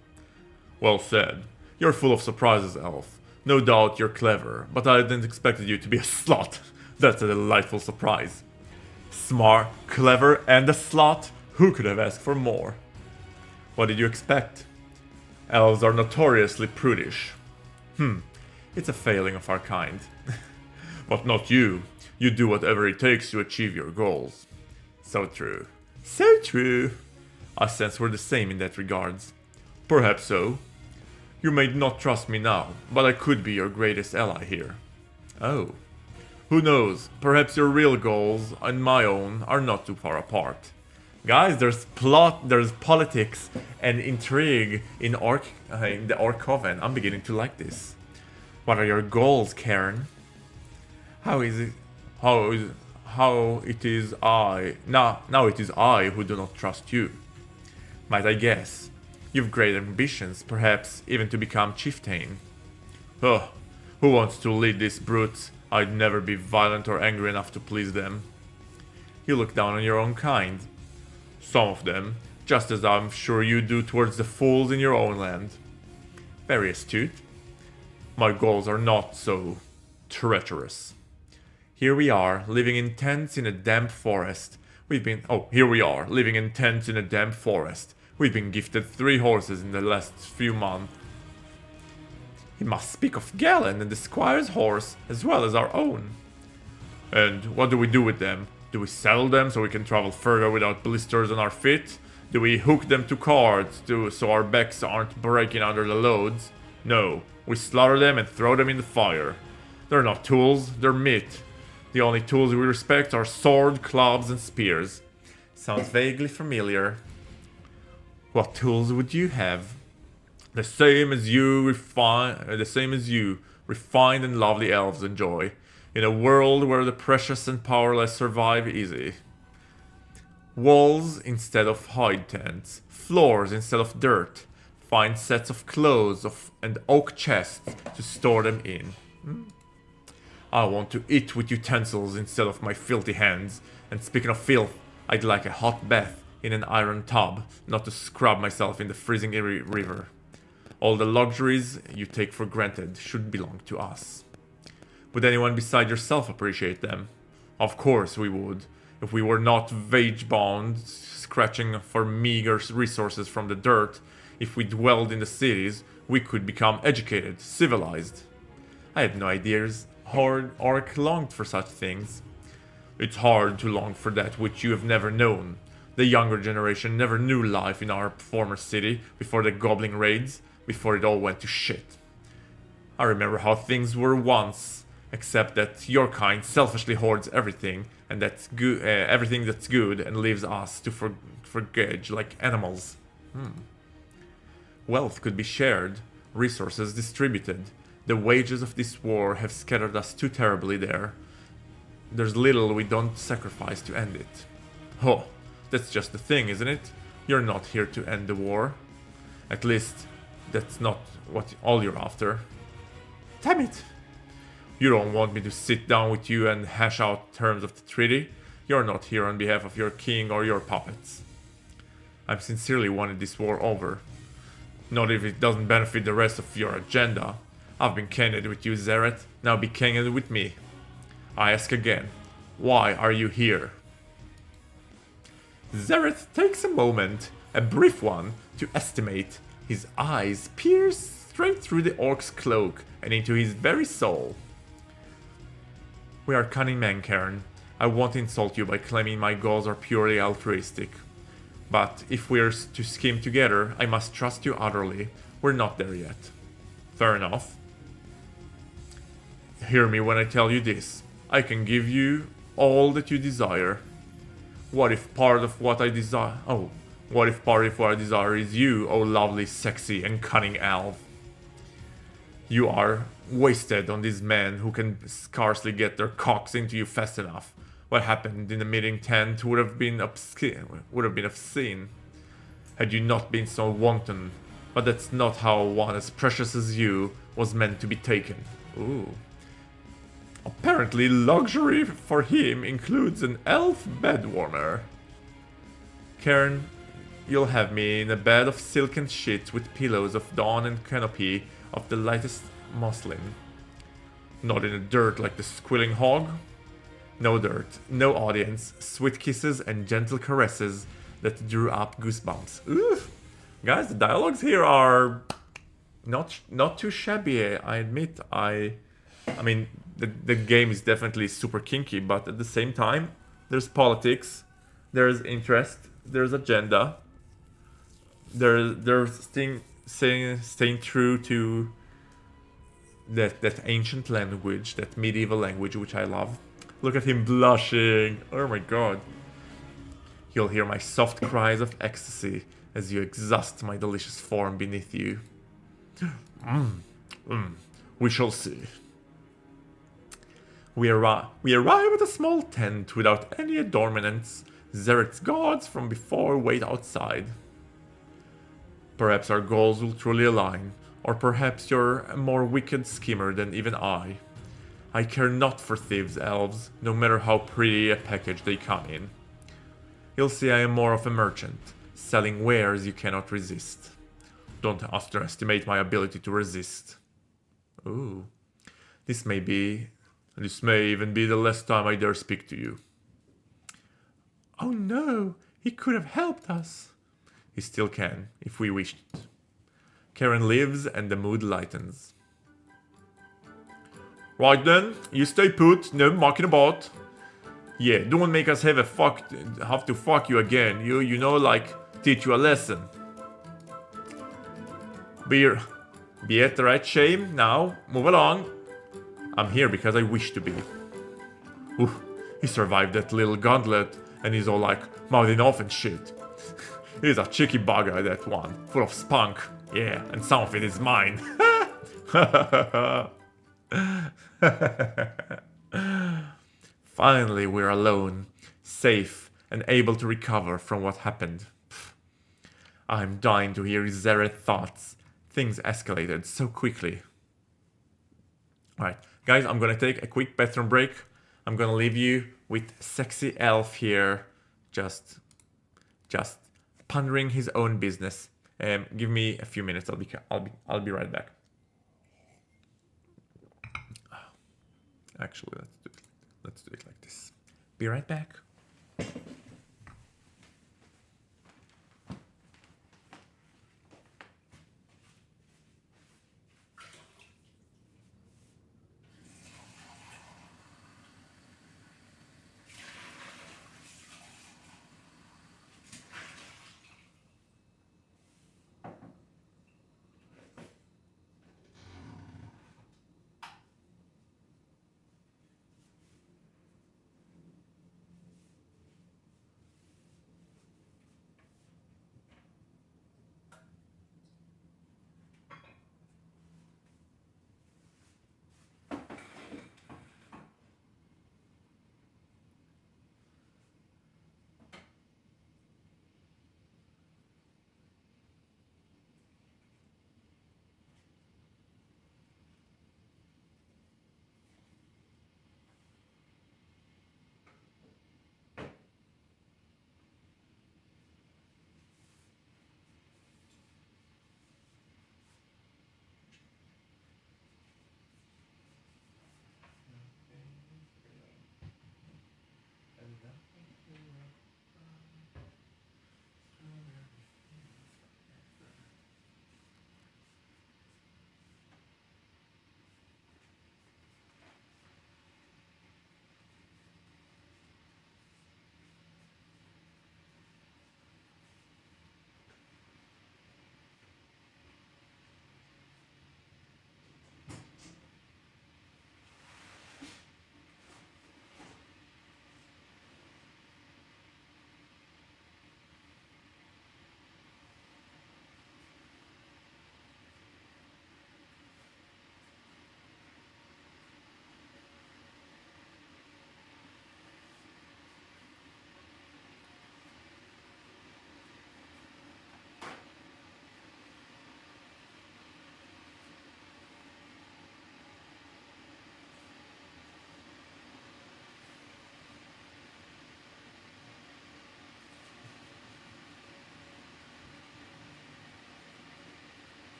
Well said. You're full of surprises, elf. No doubt you're clever, but I didn't expect you to be a slut. That's a delightful surprise. Smart, clever, and a slut? Who could have asked for more? What did you expect? Elves are notoriously prudish. It's a failing of our kind. But not you. You do whatever it takes to achieve your goals. So true. So true. I sense we're the same in that regards. Perhaps so. You may not trust me now, but I could be your greatest ally here. Oh. Who knows? Perhaps your real goals and my own are not too far apart. Guys, there's plot, there's politics and intrigue in the Orc Covenant. I'm beginning to like this. What are your goals, Cairn? Now it is I who do not trust you. Might I guess? You've great ambitions, perhaps even to become chieftain. Who wants to lead these brutes? I'd never be violent or angry enough to please them. You look down on your own kind. Some of them, just as I'm sure you do towards the fools in your own land. Very astute. My goals are not so treacherous. Here we are, living in tents in a damp forest. Here we are, living in tents in a damp forest. We've been gifted 3 horses in the last few months. He must speak of Galen and the squire's horse, as well as our own. And what do we do with them? Do we sell them so we can travel further without blisters on our feet? Do we hook them to carts so our backs aren't breaking under the loads? No, we slaughter them and throw them in the fire. They're not tools, they're meat. The only tools we respect are sword, clubs, and spears. Sounds vaguely familiar. What tools would you have? The same as you, refined and lovely elves enjoy, in a world where the precious and powerless survive easy. Walls instead of hide tents, floors instead of dirt, find sets of clothes and oak chests to store them in. I want to eat with utensils instead of my filthy hands. And speaking of filth, I'd like a hot bath in an iron tub, not to scrub myself in the freezing river. All the luxuries you take for granted should belong to us. Would anyone beside yourself appreciate them? Of course we would, if we were not wage-bound, scratching for meager resources from the dirt. If we dwelled in the cities, we could become educated, civilized. I had no ideas Orc longed for such things. It's hard to long for that which you have never known. The younger generation never knew life in our former city before the Goblin raids, before it all went to shit. I remember how things were once, except that your kind selfishly hoards everything, and that's good, everything that's good, and leaves us to forgage like animals. Wealth could be shared, resources distributed. The wages of this war have scattered us too terribly there. There's little we don't sacrifice to end it. Oh, that's just the thing, isn't it? You're not here to end the war. At least, that's not all you're after. Damn it! You don't want me to sit down with you and hash out terms of the treaty. You're not here on behalf of your king or your puppets. I've sincerely wanted this war over. Not if it doesn't benefit the rest of your agenda. I've been candid with you, Zeret. Now be candid with me. I ask again, why are you here? Zeret takes a moment, a brief one, to estimate. His eyes pierce straight through the orc's cloak and into his very soul. We are cunning men, Karen. I won't insult you by claiming my goals are purely altruistic. But if we're to scheme together, I must trust you utterly. We're not there yet. Fair enough. Hear me when I tell you this. I can give you all that you desire. What if part of what I desire... Oh, what if part of what I desire is you, oh lovely, sexy, and cunning elf? You are wasted on these men who can scarcely get their cocks into you fast enough. What happened in the meeting tent would have been obscene, had you not been so wanton. But that's not how one as precious as you was meant to be taken. Ooh. Apparently luxury for him includes an elf bed warmer. Karen, you'll have me in a bed of silken sheets with pillows of dawn and canopy of the lightest muslin. Not in the dirt like the squealing hog. No dirt, no audience, sweet kisses and gentle caresses that drew up goosebumps. Ooh. Guys, the dialogues here are not too shabby, I admit. I mean, the game is definitely super kinky, but at the same time, there's politics, there's interest, there's agenda, there's staying true to that ancient language, that medieval language, which I love. Look at him blushing. Oh my god. You'll hear my soft cries of ecstasy as you exhaust my delicious form beneath you. We shall see. We arrive at a small tent without any adornments. Zeret's guards from before wait outside. Perhaps our goals will truly align, or perhaps you're a more wicked schemer than even I. I care not for thieves' elves, no matter how pretty a package they come in. You'll see I am more of a merchant, selling wares you cannot resist. Don't underestimate my ability to resist. Ooh. This may even be the last time I dare speak to you. Oh no, he could have helped us. He still can, if we wished. Karen leaves and the mood lightens. Right then, you stay put, no mucking about. Yeah, don't make us have to fuck you again. You know, like, teach you a lesson. Be at the right shame now, move along. I'm here because I wish to be. Ooh, he survived that little gauntlet and he's all like mouthing off and shit. He's a cheeky bugger, that one, full of spunk. Yeah, and some of it is mine. Finally, we're alone, safe, and able to recover from what happened. I'm dying to hear his Zereth thoughts. Things escalated so quickly. Alright, guys, I'm gonna take a quick bathroom break. I'm gonna leave you with sexy elf here, just pondering his own business. Give me a few minutes. I'll be right back. Actually, let's do it like this. Be right back.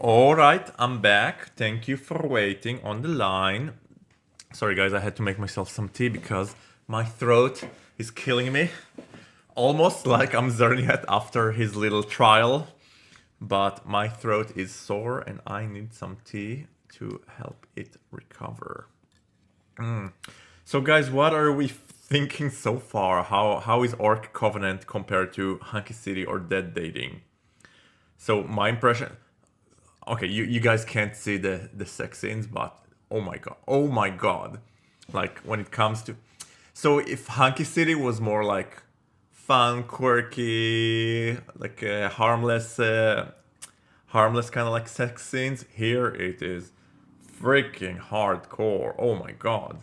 Alright, I'm back. Thank you for waiting on the line. Sorry guys, I had to make myself some tea because my throat is killing me. Almost like I'm Zerniat after his little trial. But my throat is sore and I need some tea to help it recover. So guys, what are we thinking so far? How is Orc Covenant compared to Hunky City or Dead Dating? So my impression... Okay, you guys can't see the sex scenes, but oh my god. Like, when it comes to... So if Hunky City was more like fun, quirky, like harmless kind of like sex scenes, here it is freaking hardcore. Oh my god.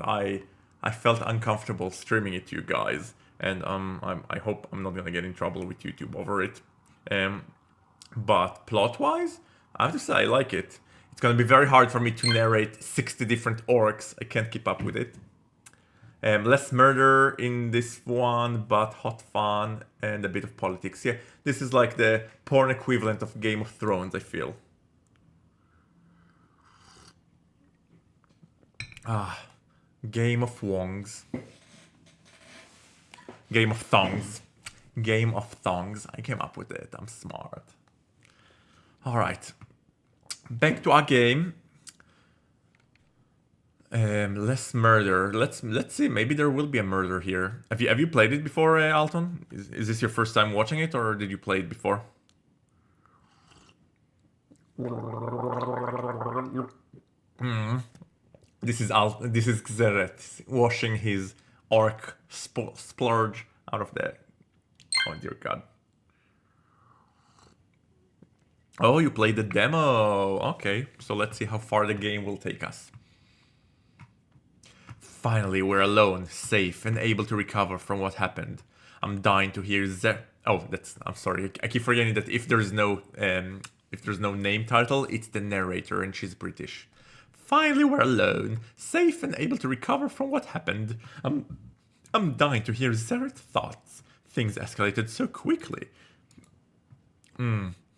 I felt uncomfortable streaming it to you guys, and I hope I'm not gonna get in trouble with YouTube over it. But plot-wise, I have to say I like it. It's gonna be very hard for me to narrate 60 different orcs. I can't keep up with it. Less murder in this one, but hot fun and a bit of politics. Yeah, this is like the porn equivalent of Game of Thrones, I feel. Game of Wongs. Game of Thongs. Game of Thongs. I came up with it. I'm smart. Alright. Back to our game. Less murder. Let's see. Maybe there will be a murder here. Have you played it before, Alton? Is this your first time watching it, or did you play it before? This is Xeret washing his orc splurge out of the... Oh dear god. Oh, you played the demo. Okay, so let's see how far the game will take us. Finally, we're alone, safe, and able to recover from what happened. I'm dying to hear Oh, I'm sorry. I keep forgetting that if there's no name title, it's the narrator, and she's British. Finally, we're alone, safe, and able to recover from what happened. I'm dying to hear Zeret's thoughts. Things escalated so quickly.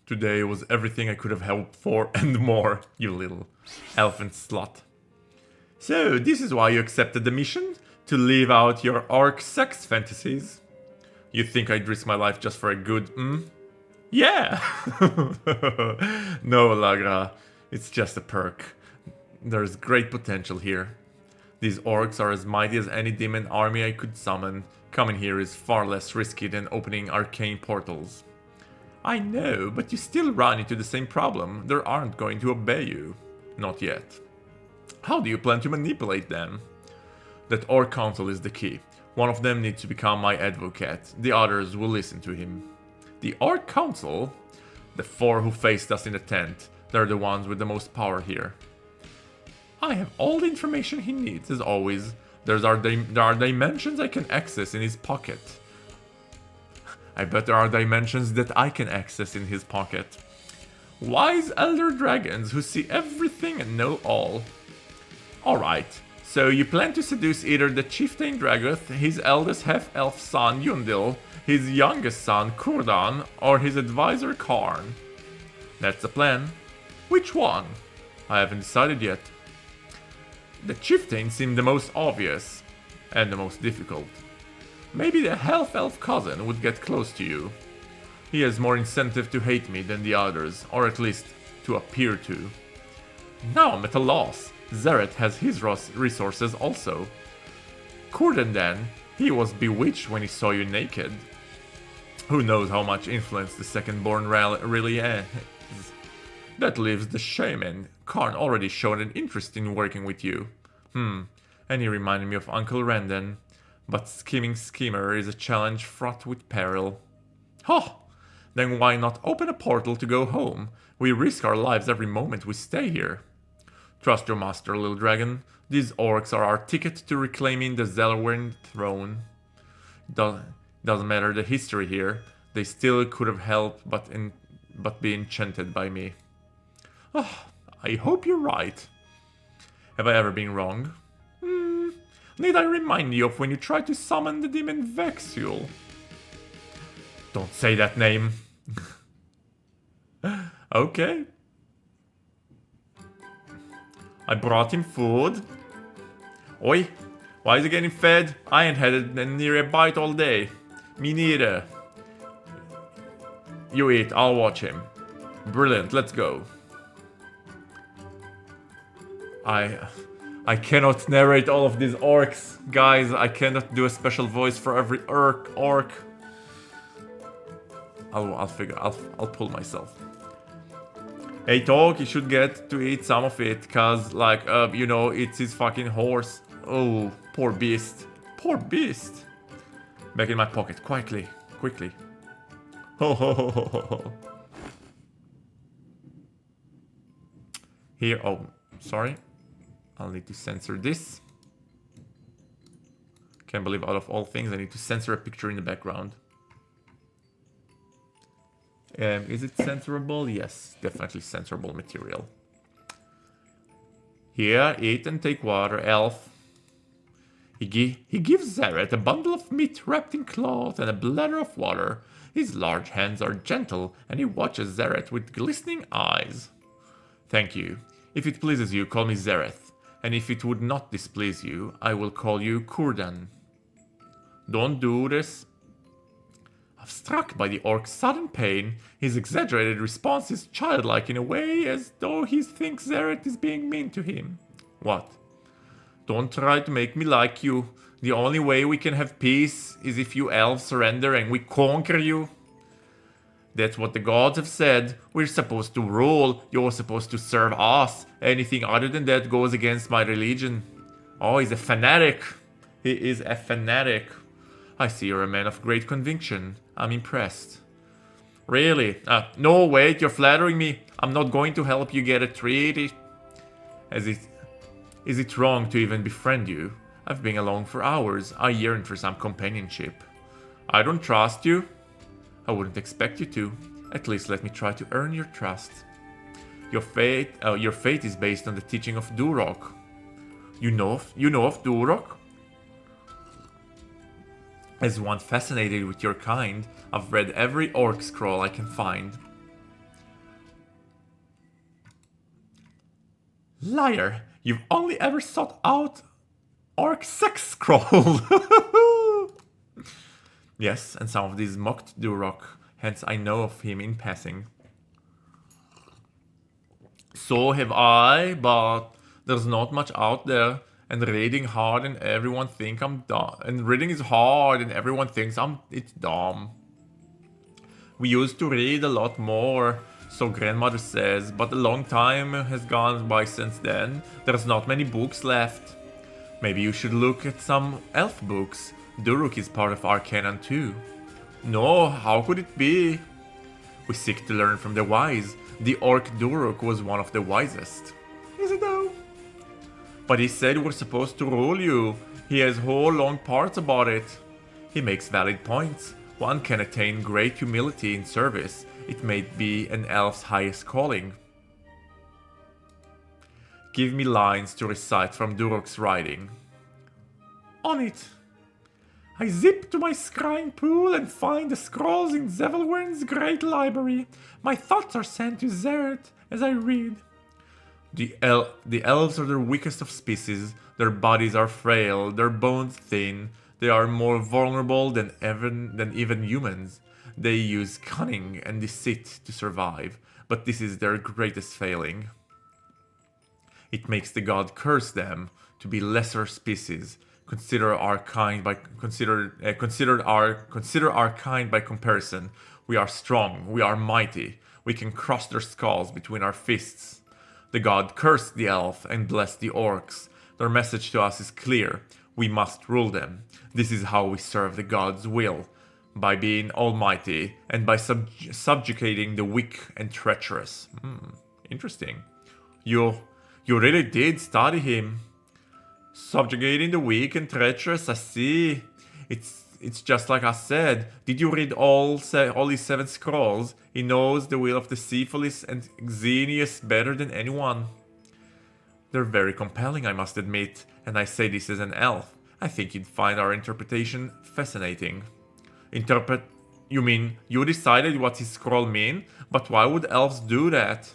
Today was everything I could have hoped for and more, you little elfin slut. So, this is why you accepted the mission? To live out your orc sex fantasies? You think I'd risk my life just for a good, Yeah! No, Lagra, it's just a perk. There's great potential here. These orcs are as mighty as any demon army I could summon. Coming here is far less risky than opening arcane portals. I know, but you still run into the same problem. They aren't going to obey you. Not yet. How do you plan to manipulate them? That Orc Council is the key. One of them needs to become my advocate. The others will listen to him. The Orc Council? The 4 who faced us in the tent. They're the ones with the most power here. I have all the information he needs, as always. There are dimensions I can access in his pocket. I bet there are dimensions that I can access in his pocket. Wise elder dragons who see everything and know all. Alright, so you plan to seduce either the chieftain Dragoth, his eldest half-elf son Yundil, his youngest son Kurdan, or his advisor Karn. That's the plan. Which one? I haven't decided yet. The chieftain seemed the most obvious, and the most difficult. Maybe the half-elf cousin would get close to you. He has more incentive to hate me than the others, or at least to appear to. Now I'm at a loss. Zeret has his resources also. Kurdan then, he was bewitched when he saw you naked. Who knows how much influence the second-born really has. That leaves the shaman. Karn already showed an interest in working with you. And he reminded me of Uncle Randon. But scheming schemer is a challenge fraught with peril. Then why not open a portal to go home? We risk our lives every moment we stay here. Trust your master, little dragon. These orcs are our ticket to reclaiming the Zelwyn throne. Doesn't matter the history here. They still could have helped but be enchanted by me. I hope you're right. Have I ever been wrong? Need I remind you of when you tried to summon the demon Vexuel? Don't say that name. Okay. I brought him food. Oi, why is he getting fed? I ain't had near a bite all day. Me neither. You eat, I'll watch him. Brilliant, let's go. I cannot narrate all of these orcs. Guys, I cannot do a special voice for every orc. I'll pull myself. Hey, Talk, you should get to eat some of it, cause, like, you know, it's his fucking horse. Oh, poor beast. Poor beast. Back in my pocket, quickly. Ho ho ho ho ho. Here, oh, sorry. I'll need to censor this. Can't believe out of all things I need to censor a picture in the background. Is it censorable? Yes, definitely censorable material. Here, eat and take water, elf. He gives Zeret a bundle of meat wrapped in cloth and a bladder of water. His large hands are gentle, and he watches Zeret with glistening eyes. Thank you. If it pleases you, call me Zereth, and if it would not displease you, I will call you Kurdan. Don't do this. Struck by the orc's sudden pain, his exaggerated response is childlike in a way, as though he thinks Zeret is being mean to him. What? Don't try to make me like you. The only way we can have peace is if you elves surrender and we conquer you. That's what the gods have said. We're supposed to rule. You're supposed to serve us. Anything other than that goes against my religion. Oh, he's a fanatic. He is a fanatic. I see you're a man of great conviction. I'm impressed. Really? No, wait, you're flattering me. I'm not going to help you get a treaty. Is it wrong to even befriend you? I've been alone for hours. I yearn for some companionship. I don't trust you. I wouldn't expect you to. At least let me try to earn your trust. Your fate is based on the teaching of Durok. You know of Durok? As one fascinated with your kind, I've read every orc scroll I can find. Liar! You've only ever sought out orc sex scroll! Yes, and some of these mocked Durok, hence I know of him in passing. So have I, but there's not much out there. And reading hard and everyone think I'm dumb. And reading is hard and everyone thinks it's dumb. We used to read a lot more, so grandmother says, but a long time has gone by since then. There's not many books left. Maybe you should look at some elf books. Duruk is part of our canon too. No, how could it be? We seek to learn from the wise. The orc Duruk was one of the wisest. Is it though? But he said we're supposed to rule you. He has whole long parts about it. He makes valid points. One can attain great humility in service. It may be an elf's highest calling. Give me lines to recite from Durok's writing. On it. I zip to my scrying pool and find the scrolls in Zevelwern's great library. My thoughts are sent to Zeret as I read. The elves are the weakest of species. Their bodies are frail, their bones thin. They are more vulnerable than even humans. They use cunning and deceit to survive, but this is their greatest failing. It makes the god curse them to be lesser species. Consider our kind by comparison. We are strong. We are mighty. We can crush their skulls between our fists. The god cursed the elf and blessed the orcs. Their message to us is clear. We must rule them. This is how we serve the god's will. By being almighty and by subjugating the weak and treacherous. Interesting. You really did study him. Subjugating the weak and treacherous, I see. It's just like I said. Did you read all these 7 scrolls? He knows the will of the Syphilis and Xenius better than anyone. They're very compelling, I must admit, and I say this as an elf. I think you'd find our interpretation fascinating. You mean you decided what his scroll mean? But why would elves do that?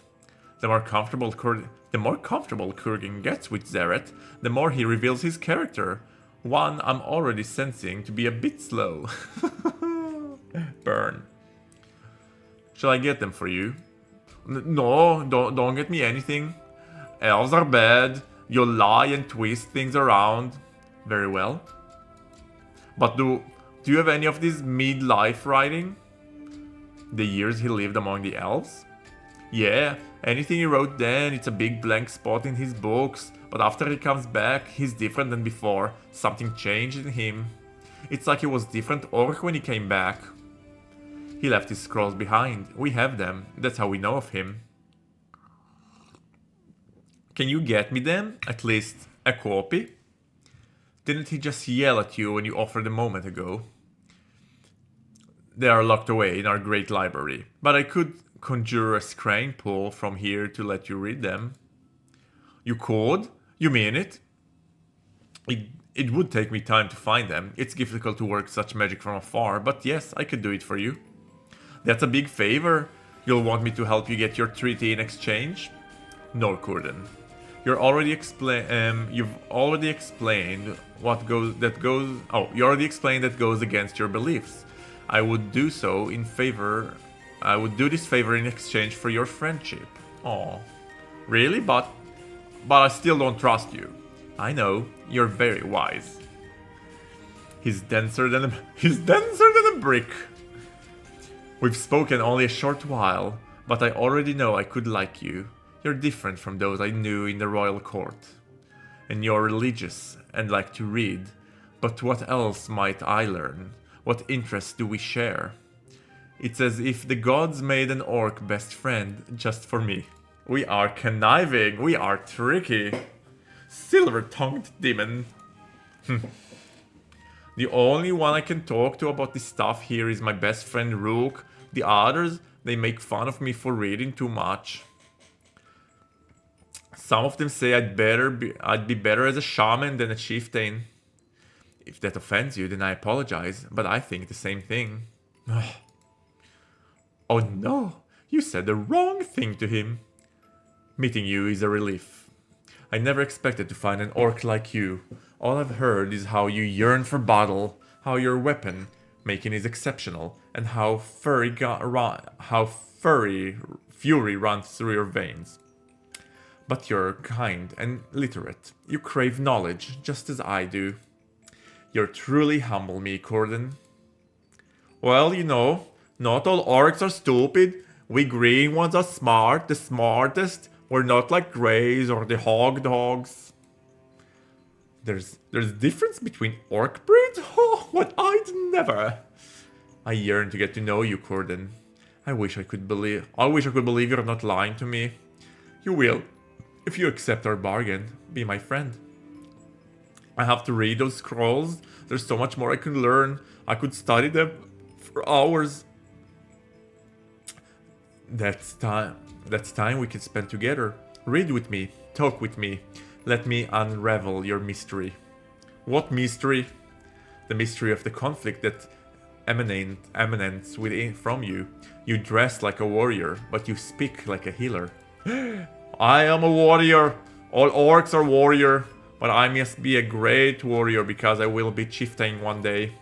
The more comfortable Kurgan gets with Zeret, the more he reveals his character. One I'm already sensing to be a bit slow. Burn. Shall I get them for you? No, don't get me anything. Elves are bad. You lie and twist things around. Very well. But do you have any of this midlife writing? The years he lived among the elves? Yeah, anything he wrote then, it's a big blank spot in his books. But after he comes back, he's different than before. Something changed in him. It's like he was different orc when he came back. He left his scrolls behind. We have them. That's how we know of him. Can you get me them? At least a copy? Didn't he just yell at you when you offered a moment ago? They are locked away in our great library, but I could conjure a scrying pool from here to let you read them. You could? You mean it? It would take me time to find them. It's difficult to work such magic from afar, but yes, I could do it for you. That's a big favor. You'll want me to help you get your treaty in exchange? No, Kurdan. You already explained that goes against your beliefs. I would do this favor in exchange for your friendship. Oh, really? But I still don't trust you. I know, you're very wise. He's denser than a brick. We've spoken only a short while, but I already know I could like you. You're different from those I knew in the royal court. And you're religious and like to read. But what else might I learn? What interests do we share? It's as if the gods made an orc best friend just for me. We are conniving, we are tricky. Silver-tongued demon. The only one I can talk to about this stuff here is my best friend Rook. The others, they make fun of me for reading too much. Some of them say I'd be better as a shaman than a chieftain. If that offends you, then I apologize, but I think the same thing. Oh no, you said the wrong thing to him. Meeting you is a relief. I never expected to find an orc like you. All I've heard is how you yearn for battle, how your weapon making is exceptional, and how fury runs through your veins. But you're kind and literate. You crave knowledge, just as I do. You're truly humble me, Kurdan. Well, you know, not all orcs are stupid. We green ones are smart, the smartest. We're not like greys or the hog dogs. There's difference between orc breeds? Oh, what I'd never. I yearn to get to know you, Kurdan. I wish I could believe you're not lying to me. You will, if you accept our bargain, be my friend. I have to read those scrolls. There's so much more I could learn. I could study them for hours. That's time we can spend together. Read with me, talk with me. Let me unravel your mystery. What mystery? The mystery of the conflict that emanates from you. You dress like a warrior, but you speak like a healer. I am a warrior. All orcs are warrior, but I must be a great warrior because I will be chieftain one day.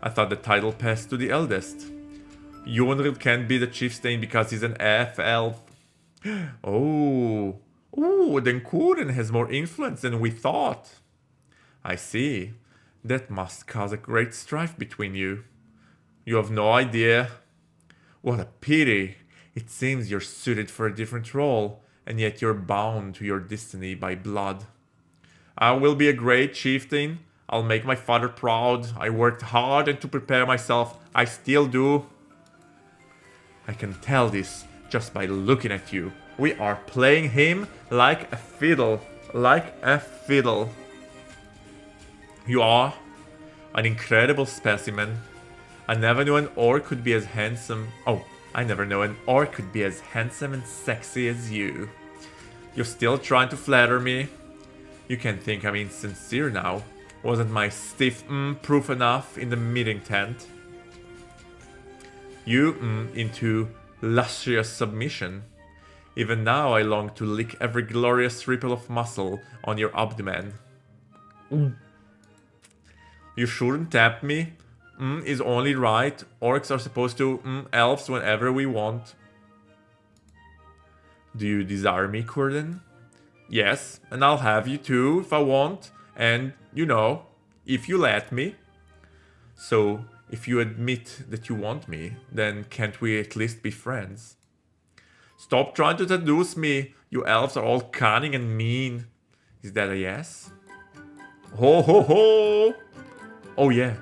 I thought the title passed to the eldest. Yunril can't be the chieftain because he's an elf. Oh, then Kurdan has more influence than we thought. I see. That must cause a great strife between you. You have no idea. What a pity. It seems you're suited for a different role, and yet you're bound to your destiny by blood. I will be a great chieftain. I'll make my father proud. I worked hard and to prepare myself. I still do. I can tell this just by looking at you. We are playing him like a fiddle. Like a fiddle. You are an incredible specimen. I never knew an orc could be as handsome. I never knew an orc could be as handsome and sexy as you. You're still trying to flatter me. You can think I'm insincere now. Wasn't my stiff proof enough in the meeting tent? you into luscious submission. Even now I long to lick every glorious ripple of muscle on your abdomen. You shouldn't tap me. Is only right. Orcs are supposed to elves whenever we want. Do you desire me, Kurden? Yes, and I'll have you too if I want. And, you know, if you let me. So, if you admit that you want me, then can't we at least be friends? Stop trying to seduce me. You elves are all cunning and mean. Is that a yes? Ho ho ho! Oh yeah.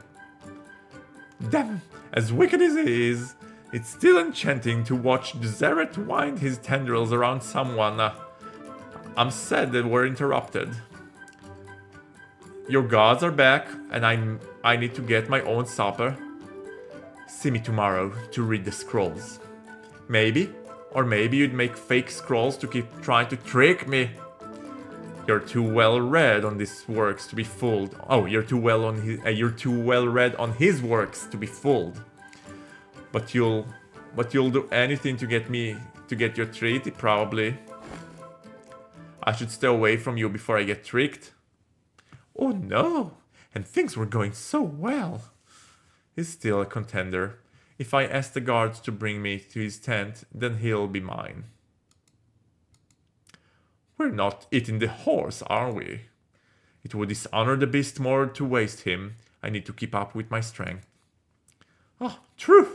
Damn, as wicked as it is, it's still enchanting to watch Zeret wind his tendrils around someone. I'm sad that we're interrupted. Your gods are back, and I need to get my own supper. See me tomorrow to read the scrolls. Maybe, or maybe you'd make fake scrolls to keep trying to trick me. You're too well read on his works to be fooled. Oh, you're too well read on his works to be fooled. But you'll do anything to get your treat, probably. I should stay away from you before I get tricked. Oh no! And things were going so well. He's still a contender. If I ask the guards to bring me to his tent, then he'll be mine. We're not eating the horse, are we? It would dishonor the beast more to waste him. I need to keep up with my strength. Ah, true.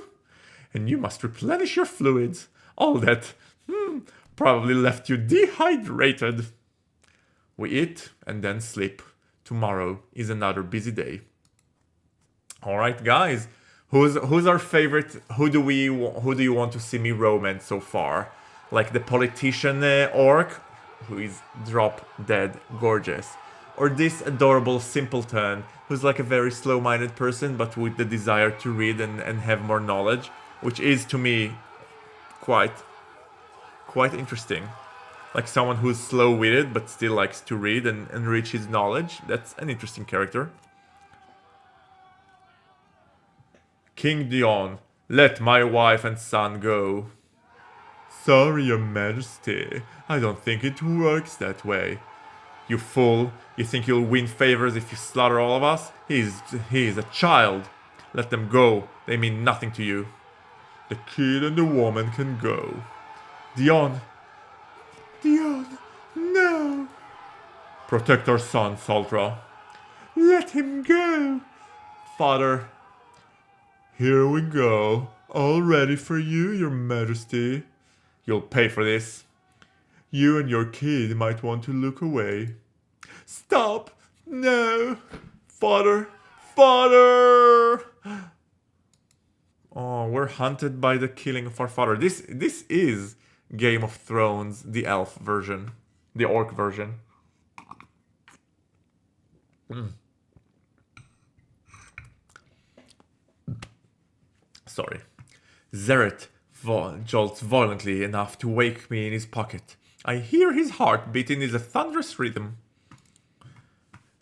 And you must replenish your fluids. All that probably left you dehydrated. We eat and then sleep. Tomorrow is another busy day. All right, guys. Who's our favorite? Who do you want to see me romance so far? Like the politician orc, who is drop dead gorgeous, or this adorable simpleton who's like a very slow-minded person but with the desire to read and have more knowledge, which is to me quite interesting. Like someone who's slow-witted but still likes to read and enrich his knowledge. That's an interesting character. King Dion, let my wife and son go. Sorry, Your Majesty. I don't think it works that way. You fool. You think you'll win favors if you slaughter all of us? He is a child. Let them go. They mean nothing to you. The kid and the woman can go. Dion. Dion, no. Protect our son, Saltra. Let him go. Father. Here we go. All ready for you, Your Majesty. You'll pay for this. You and your kid might want to look away. Stop! No! Father! Father! Oh, we're hunted by the killing of our father. This is Game of Thrones, the elf version. The orc version. Sorry. Zeret jolts violently enough to wake me in his pocket. I hear his heart beating in a thunderous rhythm.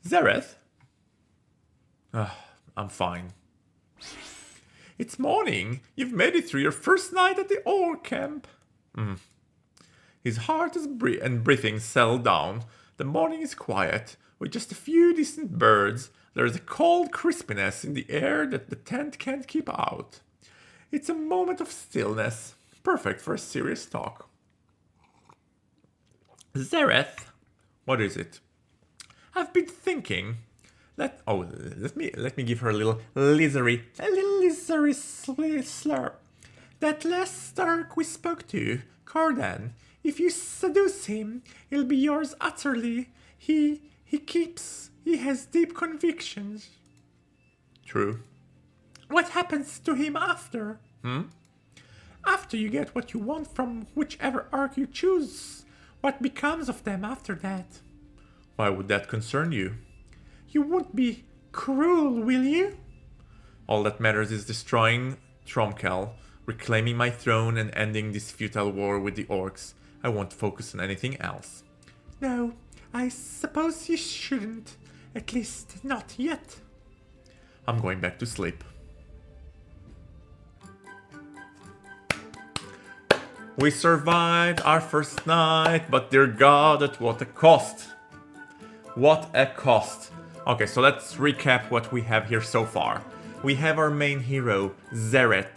Zereth? I'm fine. It's morning. You've made it through your first night at the Orc camp. His heart and breathing settle down. The morning is quiet, with just a few distant birds. There is a cold crispiness in the air that the tent can't keep out. It's a moment of stillness, perfect for a serious talk. Zereth, what is it? I've been thinking. Let me give her a little lizard slur. That last Stark we spoke to, Cardan, if you seduce him, he'll be yours utterly. He has deep convictions. True. What happens to him after? After you get what you want from whichever arc you choose, what becomes of them after that? Why would that concern you? You won't be cruel, will you? All that matters is destroying Tromkel, reclaiming my throne and ending this futile war with the orcs. I won't focus on anything else. No, I suppose you shouldn't. At least not yet. I'm going back to sleep. We survived our first night, but dear God, at what a cost. What a cost. Okay, so let's recap what we have here so far. We have our main hero, Zeret,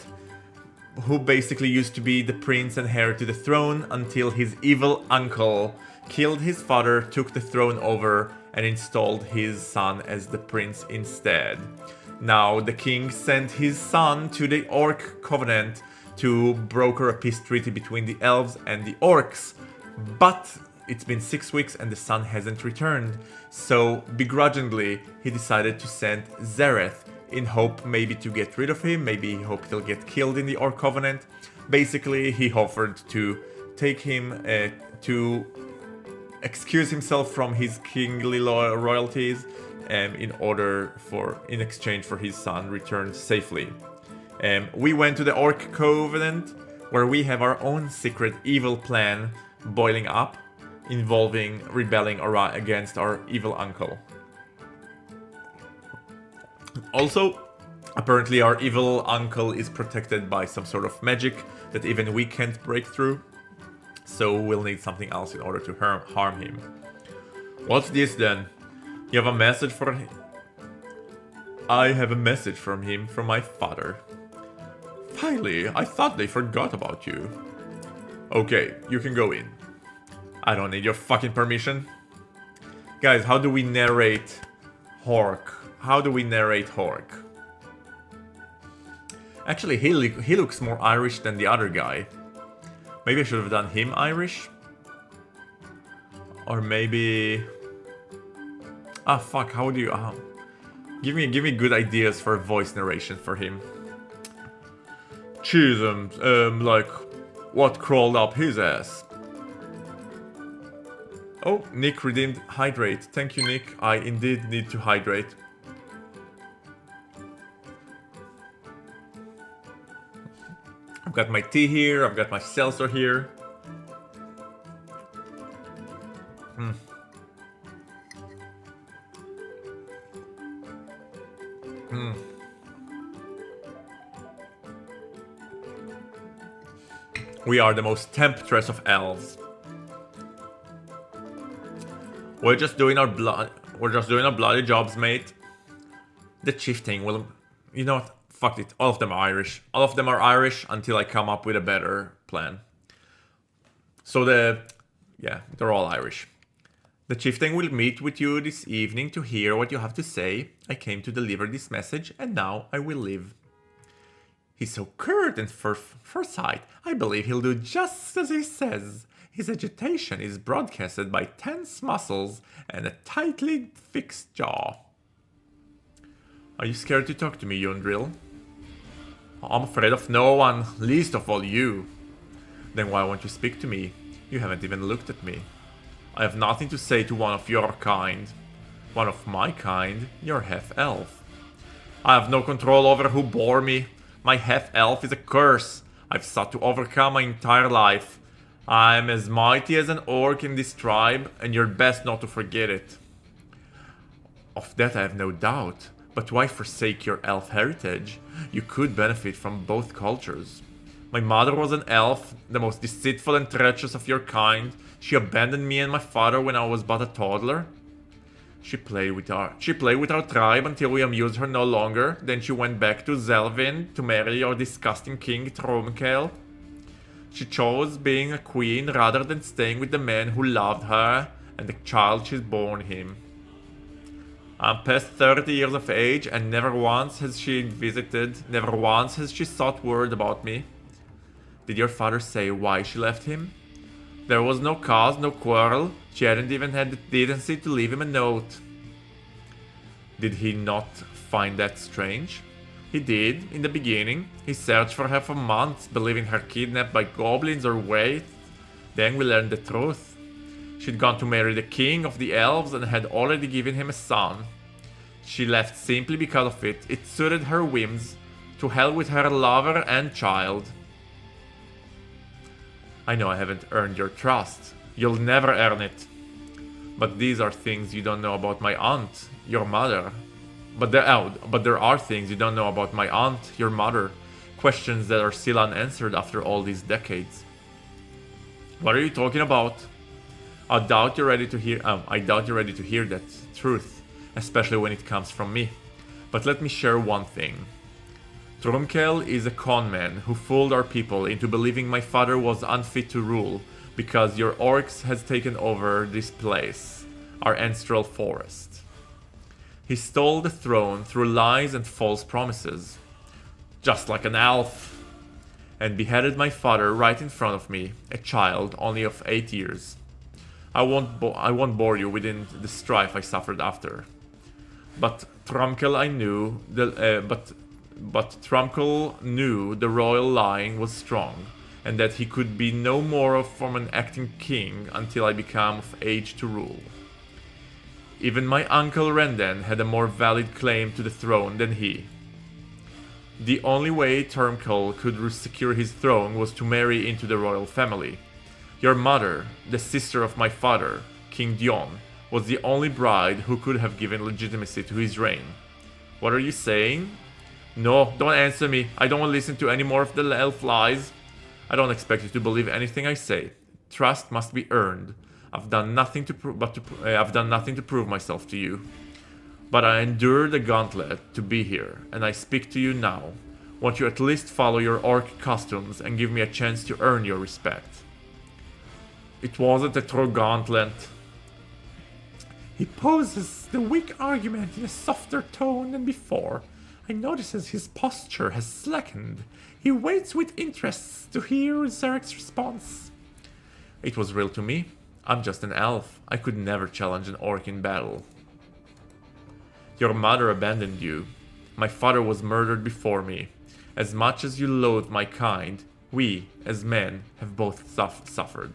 who basically used to be the prince and heir to the throne until his evil uncle killed his father, took the throne over, and installed his son as the prince instead. Now the king sent his son to the Orc Covenant to broker a peace treaty between the elves and the orcs, but it's been 6 weeks and the son hasn't returned, so begrudgingly he decided to send Zareth in hope maybe to get rid of him, maybe he hoped he'll get killed in the Orc Covenant. Basically he offered to take him to excuse himself from his kingly royalties in exchange for his son returned safely. We went to the Orc Covenant, where we have our own secret evil plan boiling up, involving rebelling against our evil uncle. Also, apparently our evil uncle is protected by some sort of magic that even we can't break through, so we'll need something else in order to harm him. What's this then? You have a message for him? I have a message from him from my father. Finally, I thought they forgot about you. Okay, you can go in. I don't need your fucking permission. Guys, how do we narrate Orc? How do we narrate Orc? Actually, he looks more Irish than the other guy. Maybe I should have done him Irish? Or maybe... Ah, fuck, how do you... Give me good ideas for a voice narration for him. Cheese like, what crawled up his ass? Oh, Nick redeemed hydrate. Thank you, Nick. I indeed need to hydrate. I've got my tea here, I've got my seltzer here. We are the most temptress of elves. We're just doing our bloody jobs, mate. The chieftain will... You know what? Fuck it. All of them are Irish. All of them are Irish until I come up with a better plan. So yeah, they're all Irish. The chieftain will meet with you this evening to hear what you have to say. I came to deliver this message and now I will leave. He's so curt and foresight. I believe he'll do just as he says. His agitation is broadcasted by tense muscles and a tightly fixed jaw. Are you scared to talk to me, Yundril? I'm afraid of no one, least of all you. Then why won't you speak to me? You haven't even looked at me. I have nothing to say to one of your kind. One of my kind, you're half-elf. I have no control over who bore me. My half-elf is a curse I've sought to overcome my entire life. I'm as mighty as an orc in this tribe, and you're best not to forget it. Of that I have no doubt, but why forsake your elf heritage? You could benefit from both cultures. My mother was an elf, the most deceitful and treacherous of your kind. She abandoned me and my father when I was but a toddler. She played with our tribe until we amused her no longer. Then she went back to Zelvin to marry your disgusting king Tromkel. She chose being a queen rather than staying with the man who loved her and the child she's born him. I'm past 30 years of age and never once has she visited, never once has she sought word about me. Did your father say why she left him? There was no cause, no quarrel. She hadn't even had the decency to leave him a note. Did he not find that strange? He did, in the beginning. He searched for her for months, believing her kidnapped by goblins or wraiths. Then we learned the truth. She'd gone to marry the king of the elves and had already given him a son. She left simply because of it. It suited her whims. To hell with her lover and child. I know I haven't earned your trust. You'll never earn it. But these are things you don't know about my aunt, your mother. But there are things you don't know about my aunt, your mother. Questions that are still unanswered after all these decades. What are you talking about? I doubt you're ready to hear that truth, especially when it comes from me. But let me share one thing. Trumkel is a con man who fooled our people into believing my father was unfit to rule because your orcs has taken over this place, our ancestral forest. He stole the throne through lies and false promises, just like an elf, and beheaded my father right in front of me, a child only of 8 years. I won't bore you with the strife I suffered after. But Trumkel knew the royal line was strong, and that he could be no more from an acting king until I became of age to rule. Even my uncle Renden had a more valid claim to the throne than he. The only way Trumkel could secure his throne was to marry into the royal family. Your mother, the sister of my father, King Dion, was the only bride who could have given legitimacy to his reign. What are you saying? No, don't answer me. I don't want to listen to any more of the elf lies. I don't expect you to believe anything I say. Trust must be earned. I've done nothing to prove myself to you. But I endured the gauntlet to be here, and I speak to you now. Won't you at least follow your orc customs and give me a chance to earn your respect? It wasn't a true gauntlet. He poses the weak argument in a softer tone than before. I notice as his posture has slackened. He waits with interest to hear Zarek's response. It was real to me. I'm just an elf. I could never challenge an orc in battle. Your mother abandoned you. My father was murdered before me. As much as you loathe my kind, we, as men, have both suffered.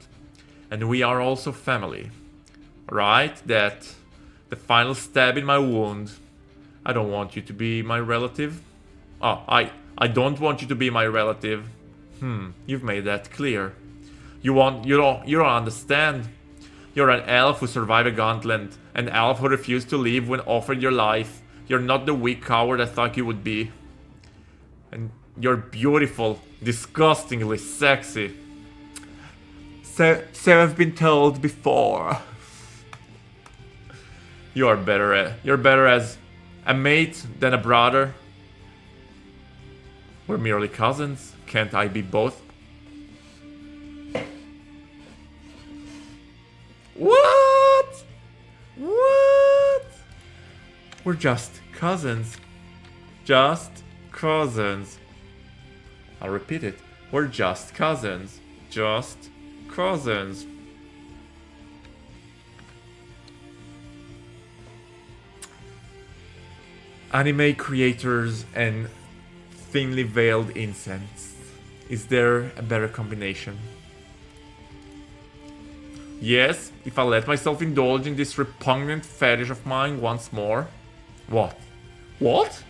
And we are also family. Right? That the final stab in my wound. I don't want you to be my relative. Oh, I don't want you to be my relative. You've made that clear. You don't understand. You're an elf who survived a gauntlet, an elf who refused to leave when offered your life. You're not the weak coward I thought you would be. And you're beautiful, disgustingly sexy. So I've been told before. You're better as a mate than a brother. We're merely cousins. Can't I be both? What? What? We're just cousins. Just cousins. I'll repeat it. We're just cousins. Just cousins. Anime creators and thinly veiled incense. Is there a better combination? Yes, if I let myself indulge in this repugnant fetish of mine once more. What? What?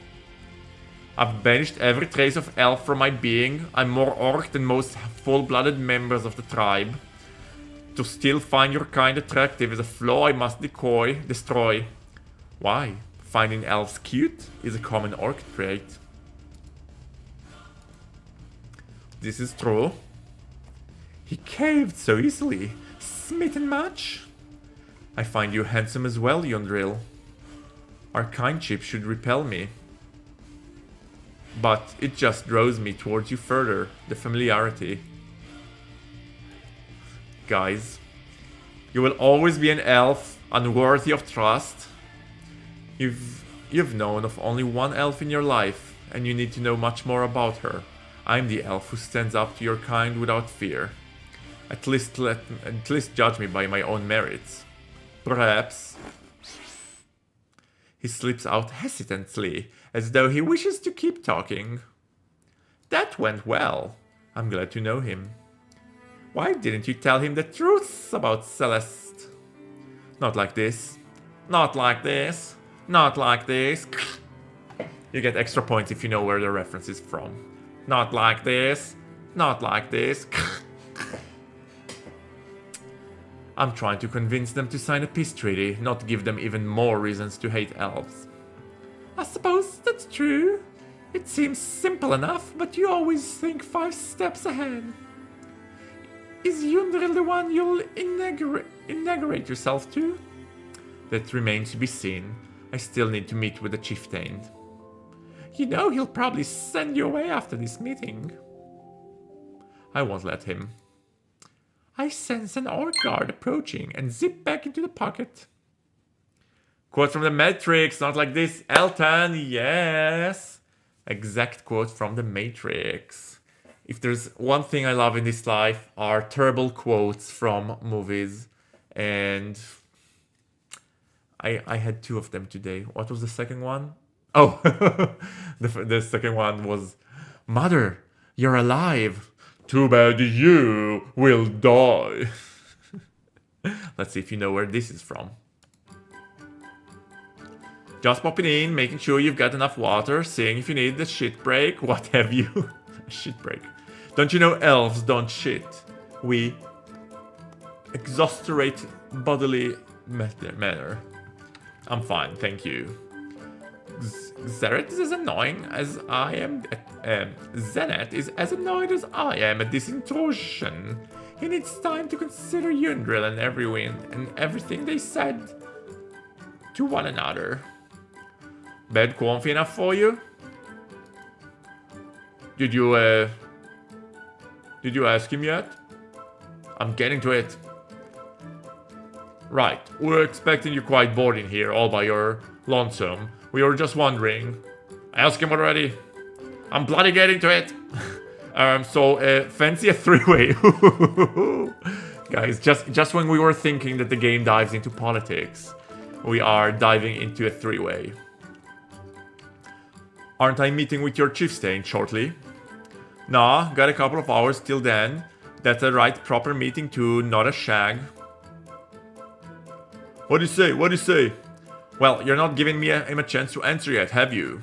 I've banished every trace of elf from my being. I'm more orc than most full-blooded members of the tribe. To still find your kind attractive is a flaw I must destroy. Why? Finding elves cute is a common orc trait. This is true. He caved so easily. Smitten much? I find you handsome as well, Yundril. Our kindship should repel me. But it just draws me towards you further, the familiarity. Guys, you will always be an elf, unworthy of trust. You've known of only one elf in your life, and you need to know much more about her. I'm the elf who stands up to your kind without fear. At least judge me by my own merits. Perhaps. He slips out hesitantly, as though he wishes to keep talking. That went well. I'm glad to know him. Why didn't you tell him the truth about Celeste? Not like this. Not like this. Not like this. You get extra points if you know where the reference is from. Not like this. Not like this. I'm trying to convince them to sign a peace treaty, not give them even more reasons to hate elves. I suppose that's true. It seems simple enough, but you always think 5 steps ahead. Is Yundril the one you'll inaugurate yourself to? That remains to be seen. I still need to meet with the chieftain. You know he'll probably send you away after this meeting. I won't let him. I sense an orc guard approaching and zip back into the pocket. Quote from the Matrix, not like this. Elton, yes. Exact quote from the Matrix. If there's one thing I love in this life are terrible quotes from movies. And I had 2 of them today. What was the second one? Oh, the second one was, Mother, you're alive. Too bad you will die. Let's see if you know where this is from. Just popping in, making sure you've got enough water, seeing if you need the shit break, what have you. Shit break. Don't you know elves don't shit? We exasperate bodily manner. I'm fine, thank you. Xerath is as annoying as I am. Xenath is as annoyed as I am at this intrusion. And it's time to consider Yundril and everything they said to one another. Bed comfy enough for you? Did you ask him yet? I'm getting to it. Right, we're expecting you quite bored in here, all by your lonesome. We were just wondering. Ask him already. I'm bloody getting to it. Fancy a 3-way. Guys, just when we were thinking that the game dives into politics, we are diving into a 3-way. Aren't I meeting with your chieftain shortly? Nah, got a couple of hours till then. That's a right proper meeting too, not a shag. What do you say? What do you say? Well, you're not giving me him a chance to answer yet, have you?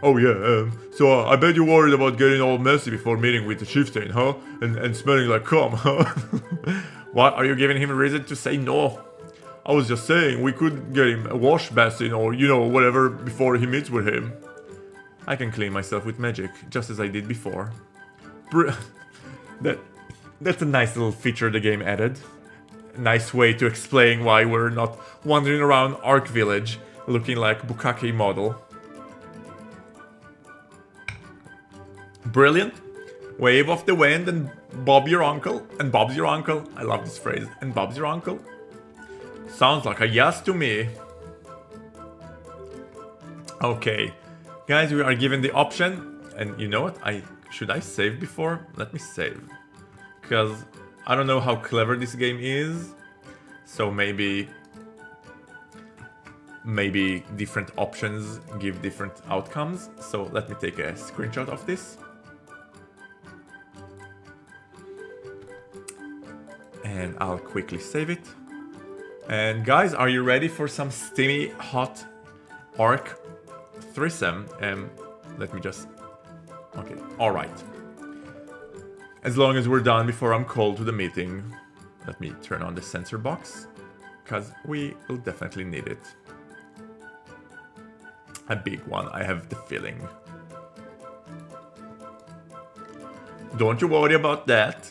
Oh yeah, so I bet you're worried about getting all messy before meeting with the chieftain, huh? And smelling like cum, huh? What, are you giving him a reason to say no? I was just saying, we could get him a wash basin or, you know, whatever before he meets with him. I can clean myself with magic, just as I did before. That's a nice little feature the game added. Nice way to explain why we're not wandering around Ark Village looking like Bukake model. Brilliant. Wave off the wind and Bob your uncle. And Bob's your uncle. I love this phrase. And Bob's your uncle. Sounds like a yes to me. Okay. Guys, we are given the option. And you know what? Should I save before? Let me save. Because I don't know how clever this game is. So maybe different options give different outcomes. So let me take a screenshot of this. And I'll quickly save it. And guys, are you ready for some steamy, hot Orc threesome? Let me just... Okay, alright. As long as we're done before I'm called to the meeting. Let me turn on the sensor box. Because we will definitely need it. A big one, I have the feeling. Don't you worry about that.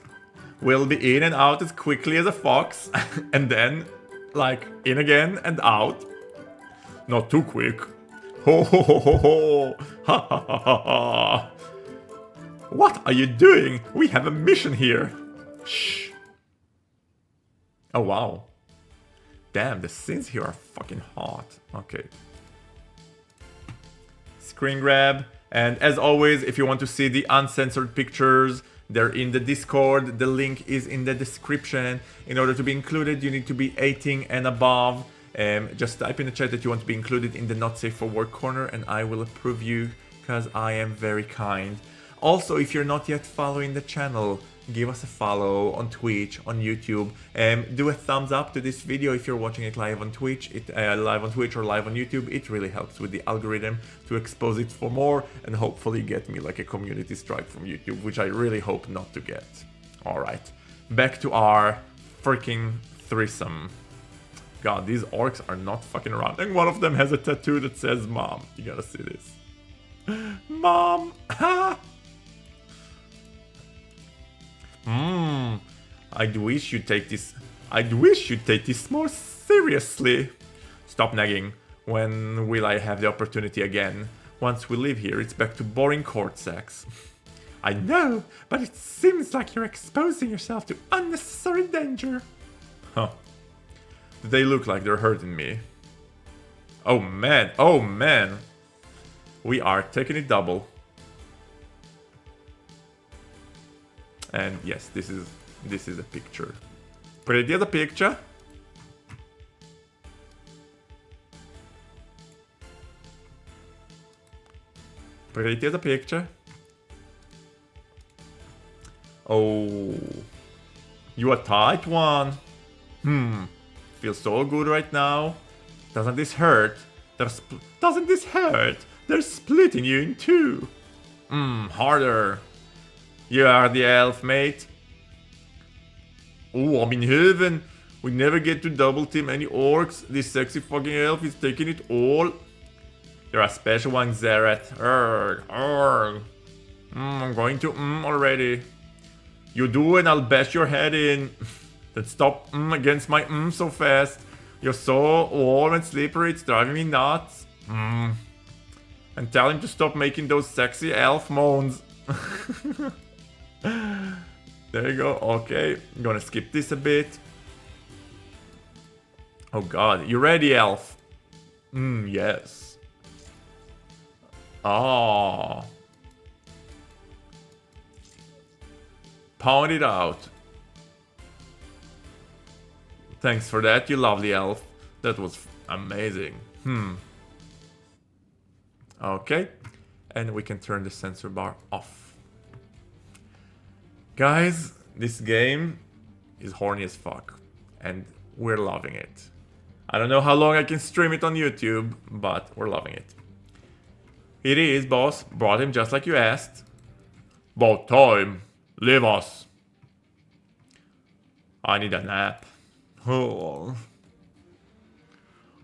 We'll be in and out as quickly as a fox. And then, like, in again and out. Not too quick. Ho ho ho ho ho! Ha ha ha ha ha! What are you doing? We have a mission here. Shh. Oh wow. Damn, the scenes here are fucking hot. Okay. Screen grab. And as always, if you want to see the uncensored pictures, they're in the Discord. The link is in the description. In order to be included, you need to be 18 and above. Just type in the chat that you want to be included in the not safe for work corner and I will approve you because I am very kind. Also, if you're not yet following the channel, give us a follow on Twitch, on YouTube. Do a thumbs up to this video if you're watching it live on Twitch, or live on YouTube. It really helps with the algorithm to expose it for more and hopefully get me like a community strike from YouTube, which I really hope not to get. Alright, back to our freaking threesome. God, these orcs are not fucking around. And one of them has a tattoo that says Mom. You gotta see this. Mom! Ha! I'd wish you'd take this more seriously. Stop nagging. When will I have the opportunity again? Once we leave here, it's back to boring court sex. I know, but it seems like you're exposing yourself to unnecessary danger. Huh. They look like they're hurting me. Oh man, oh man. We are taking it double. And yes, this is a picture. Pretty the picture. Pretty the picture. Oh, you a tight one. Feels so good right now. Doesn't this hurt? Doesn't this hurt? They're splitting you in two. Harder. You are the elf, mate. Oh, I'm in heaven. We never get to double team any orcs. This sexy fucking elf is taking it all. You're a special one, Zeret. I'm going to already. You do and I'll bash your head in. Then stop against my so fast. You're so warm and slippery, it's driving me nuts. And tell him to stop making those sexy elf moans. There you go, okay. I'm gonna skip this a bit. Oh god, you ready, elf? Yes. Ah. Pound it out. Thanks for that, you lovely elf. That was amazing. Okay. And we can turn the sensor bar off. Guys, this game is horny as fuck. And we're loving it. I don't know how long I can stream it on YouTube, but we're loving it. It is, boss. Brought him just like you asked. About time. Leave us. I need a nap. Oh.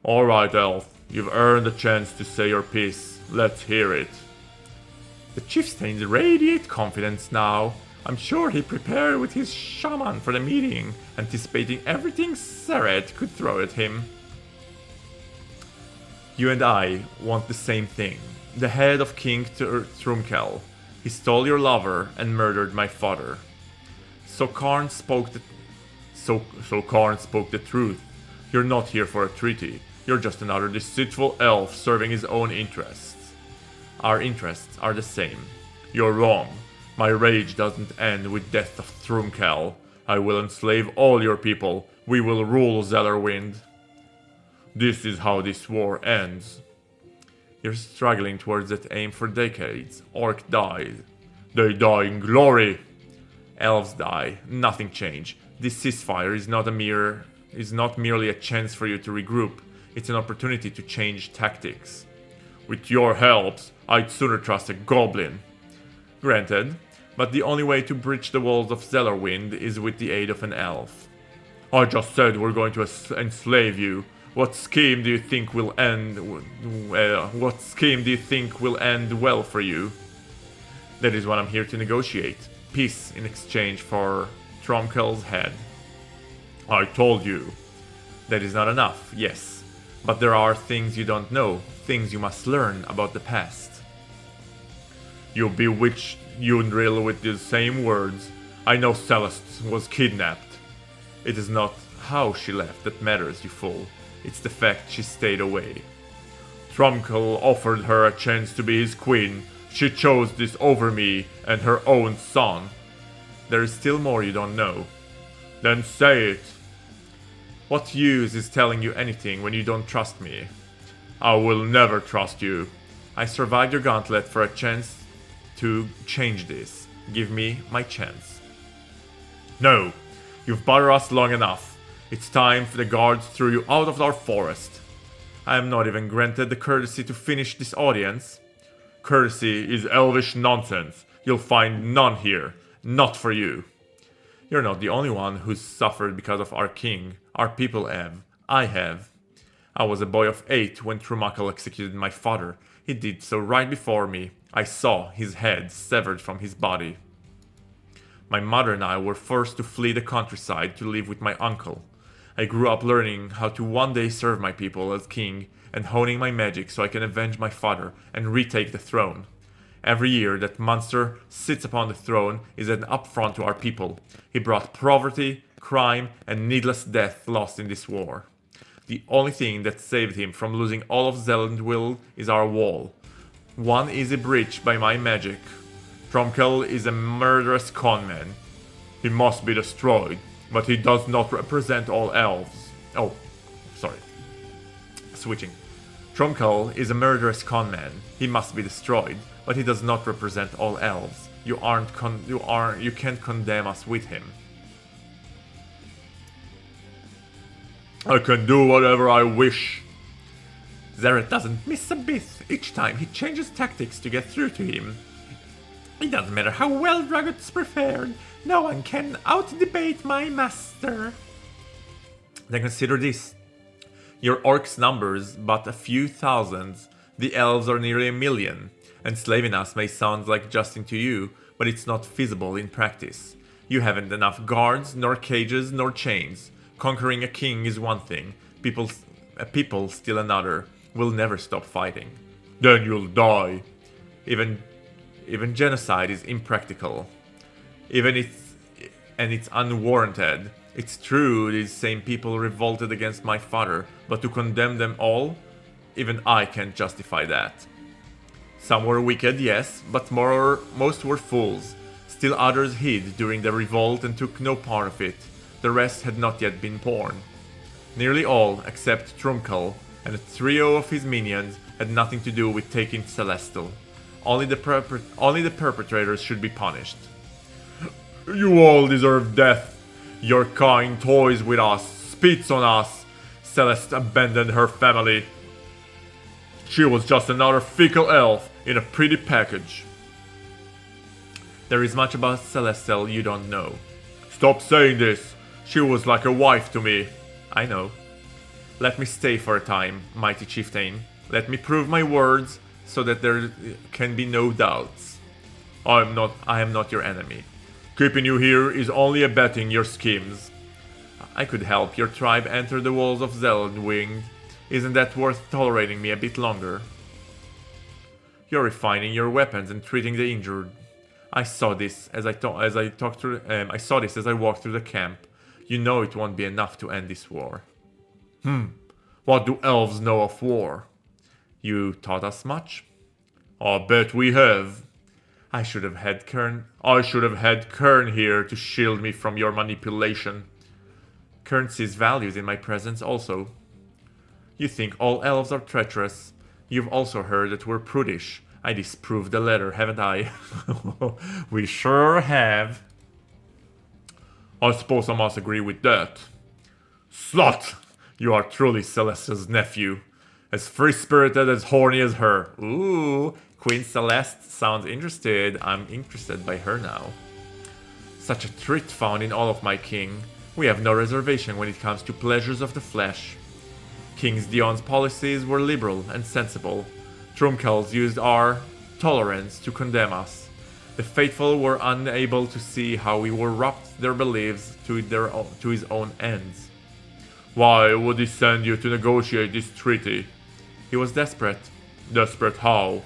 Alright, elf. You've earned a chance to say your piece. Let's hear it. The chieftains radiate confidence now. I'm sure he prepared with his shaman for the meeting, anticipating everything Seret could throw at him. You and I want the same thing. The head of King Trumkel. He stole your lover and murdered my father. So Karn spoke the truth. You're not here for a treaty. You're just another deceitful elf serving his own interests. Our interests are the same. You're wrong. My rage doesn't end with death of Trumkel. I will enslave all your people. We will rule Zellerwind. This is how this war ends. You're struggling towards that aim for decades. Orc died. They die in glory. Elves die. Nothing changed. This ceasefire is not merely a chance for you to regroup. It's an opportunity to change tactics. With your helps, I'd sooner trust a goblin. Granted, but the only way to breach the walls of Zellerwind is with the aid of an elf. I just said we're going to enslave you. What scheme do you think will end well for you? That is what I'm here to negotiate. Peace in exchange for Trumkel's head. I told you. That is not enough, yes. But there are things you don't know, things you must learn about the past. You bewitched Yundril with the same words. I know Celeste was kidnapped. It is not how she left that matters, you fool. It's the fact she stayed away. Trumkel offered her a chance to be his queen. She chose this over me and her own son. There is still more you don't know. Then say it. What use is telling you anything when you don't trust me? I will never trust you. I survived your gauntlet for a chance to change this. Give me my chance. No, you've bothered us long enough. It's time for the guards threw you out of our forest. I am not even granted the courtesy to finish this audience. Courtesy is elvish nonsense. You'll find none here. Not for you. You're not the only one who's suffered because of our king. Our people have. I have. I was a boy of 8 when Trumkel executed my father. He did so right before me. I saw his head severed from his body. My mother and I were forced to flee the countryside to live with my uncle. I grew up learning how to one day serve my people as king and honing my magic so I can avenge my father and retake the throne. Every year that monster sits upon the throne is an affront to our people. He brought poverty, crime, and needless death lost in this war. The only thing that saved him from losing all of Zelandwill is our wall. One easy breach by my magic. Tromkel is a murderous conman. He must be destroyed, but he does not represent all elves. Oh, sorry. Switching. Tromkel is a murderous conman. He must be destroyed, but he does not represent all elves. You can't condemn us with him. I can do whatever I wish. Zeret doesn't miss a bit each time he changes tactics to get through to him. It doesn't matter how well Dragot's prepared, no one can out-debate my master. Then consider this. Your orcs numbers but a few thousands, the elves are nearly 1,000,000. Enslaving us may sound like justing to you, but it's not feasible in practice. You haven't enough guards, nor cages, nor chains. Conquering a king is one thing, people still another. We'll never stop fighting. Then you'll die. Even genocide is impractical. It's unwarranted. It's true these same people revolted against my father, but to condemn them all, even I can't justify that. Some were wicked, yes, but most were fools. Still others hid during the revolt and took no part of it. The rest had not yet been born. Nearly all, except Trumkel and a trio of his minions, had nothing to do with taking Celestial. Only the perpetrators should be punished. You all deserve death. Your kind toys with us, spits on us. Celeste abandoned her family. She was just another fickle elf in a pretty package. There is much about Celestial you don't know. Stop saying this. She was like a wife to me. I know. Let me stay for a time, mighty chieftain. Let me prove my words so that there can be no doubts. I am not your enemy. Keeping you here is only abetting your schemes. I could help your tribe enter the walls of Zelandwing. Isn't that worth tolerating me a bit longer? You're refining your weapons and treating the injured. I saw this as I walked through the camp. You know it won't be enough to end this war. What do elves know of war? You taught us much? I bet we have. I should have had Kern here to shield me from your manipulation. Kern sees values in my presence also. You think all elves are treacherous. You've also heard that we're prudish. I disproved the letter, haven't I? We sure have. I suppose I must agree with that. Slut! You are truly Celeste's nephew. As free-spirited, as horny as her. Ooh, Queen Celeste sounds interested. I'm interested by her now. Such a treat found in all of my king. We have no reservation when it comes to pleasures of the flesh. King Dion's policies were liberal and sensible. Trumkels used our tolerance to condemn us. The faithful were unable to see how we corrupt their beliefs to his own ends. Why would he send you to negotiate this treaty? He was desperate. Desperate how?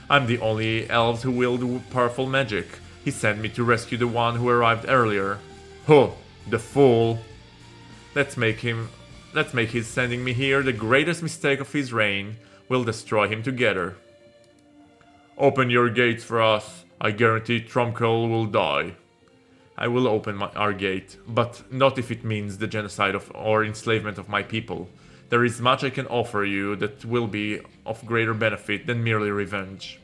I'm the only elves who wield powerful magic. He sent me to rescue the one who arrived earlier. Huh, the fool. Let's make his sending me here the greatest mistake of his reign. We'll destroy him together. Open your gates for us. I guarantee Trumkel will die. I will open our gate, but not if it means the genocide or enslavement of my people. There is much I can offer you that will be of greater benefit than merely revenge.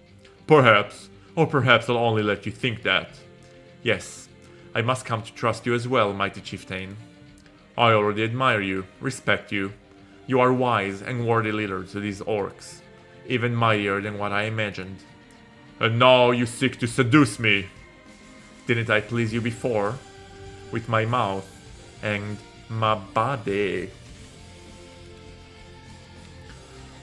Perhaps, or perhaps I'll only let you think that. Yes, I must come to trust you as well, mighty chieftain. I already admire you, respect you. You are wise and worthy leader to these orcs, even mightier than what I imagined. And now you seek to seduce me. Didn't I please you before? With my mouth and my body.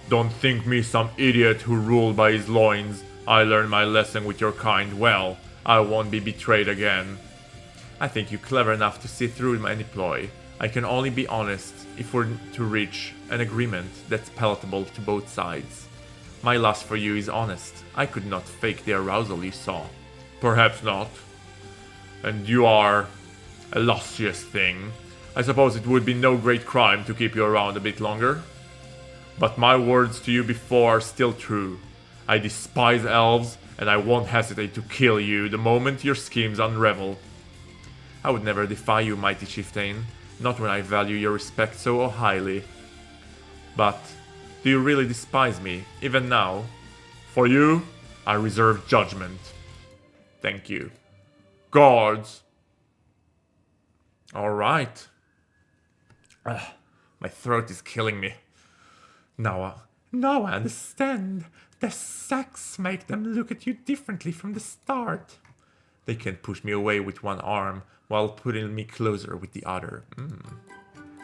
Don't think me some idiot who ruled by his loins. I learned my lesson with your kind well. I won't be betrayed again. I think you clever enough to see through any ploy. I can only be honest if we're to reach an agreement that's palatable to both sides. My lust for you is honest. I could not fake the arousal you saw. Perhaps not. And you are a luscious thing. I suppose it would be no great crime to keep you around a bit longer. But my words to you before are still true. I despise elves, and I won't hesitate to kill you the moment your schemes unravel. I would never defy you, mighty chieftain, not when I value your respect so highly. But do you really despise me, even now? For you, I reserve judgment. Thank you. Guards! Alright. My throat is killing me. Now I understand. The sacks make them look at you differently from the start. They can push me away with one arm while putting me closer with the other.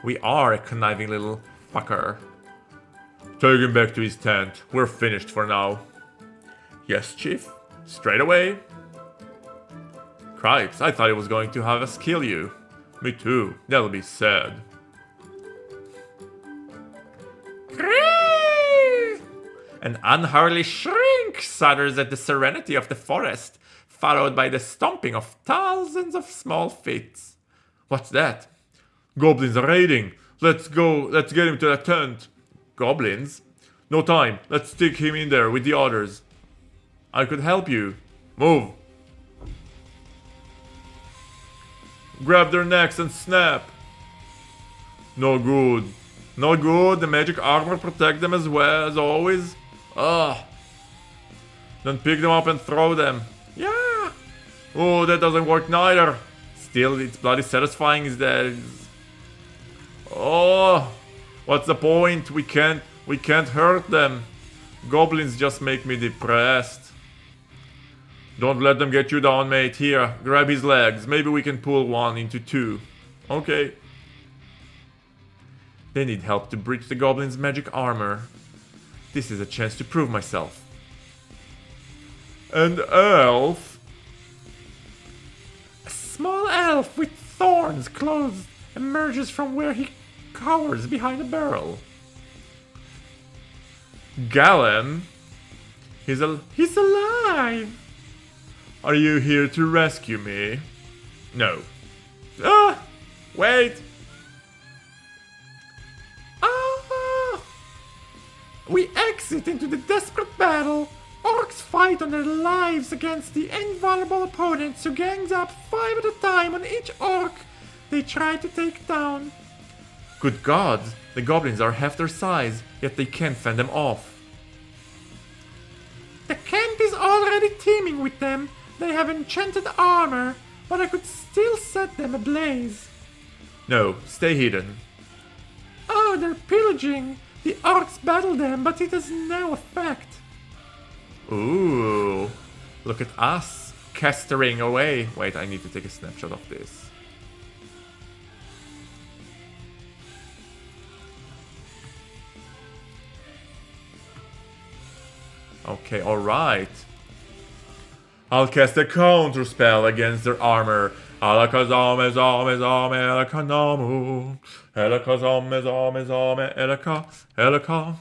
We are a conniving little fucker. Take him back to his tent. We're finished for now. Yes, Chief. Straight away. Cripes, I thought he was going to have us kill you. Me too. That'll be sad. An unholy shriek shudders at the serenity of the forest, followed by the stomping of thousands of small feet. What's that? Goblins are raiding. Let's go. Let's get him to the tent. Goblins? No time. Let's stick him in there with the others. I could help you. Move. Grab their necks and snap. No good. No good. The magic armor protect them as well as always. Ugh. Then pick them up and throw them. Yeah. Oh, that doesn't work neither. Still, it's bloody satisfying is that. Oh, what's the point? We can't hurt them. Goblins just make me depressed. Don't let them get you down, mate. Here, grab his legs. Maybe we can pull one into two. Okay. They need help to breach the goblin's magic armor. This is a chance to prove myself. An elf? A small elf with thorns clothed emerges from where he cowers behind a barrel. Galen? He's alive! Are you here to rescue me? No. Ah! Wait! Ah! We exit into the desperate battle. Orcs fight on their lives against the invulnerable opponents who gangs up 5 at a time on each orc they try to take down. Good God, the goblins are half their size, yet they can't fend them off. The camp is already teeming with them. They have enchanted armor, but I could still set them ablaze. No, stay hidden. Oh, they're pillaging. The orcs battle them, but it has no effect. Ooh, look at us, castering away. Wait, I need to take a snapshot of this. Okay, alright. I'll cast a counter spell against their armor. Alakazame zame zame elakanamu. Elakazame zame zame elaka.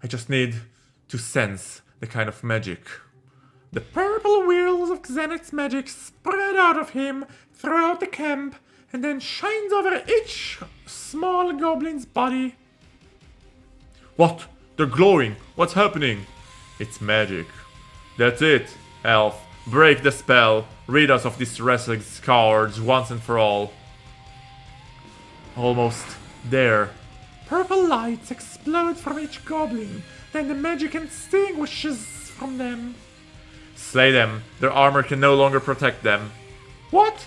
I just need to sense the kind of magic. The purple wheels of Xeneth's magic spread out of him throughout the camp and then shines over each small goblin's body. What? They're glowing. What's happening? It's magic. That's it, elf. Break the spell. Rid us of these wrestling cowards once and for all. Almost there. Purple lights explode from each goblin. Then the magic extinguishes from them. Slay them. Their armor can no longer protect them. What?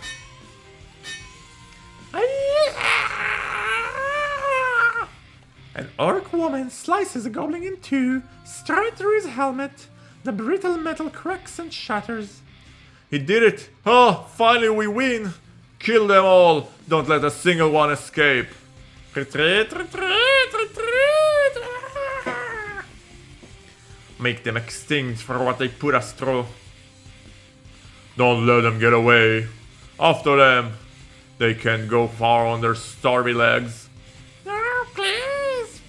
An orc woman slices a goblin in two, straight through his helmet. The brittle metal cracks and shatters. He did it! Oh, finally we win! Kill them all! Don't let a single one escape! Retreat, retreat, retreat! Make them extinct for what they put us through. Don't let them get away. After them. They can't go far on their starvy legs. No, please.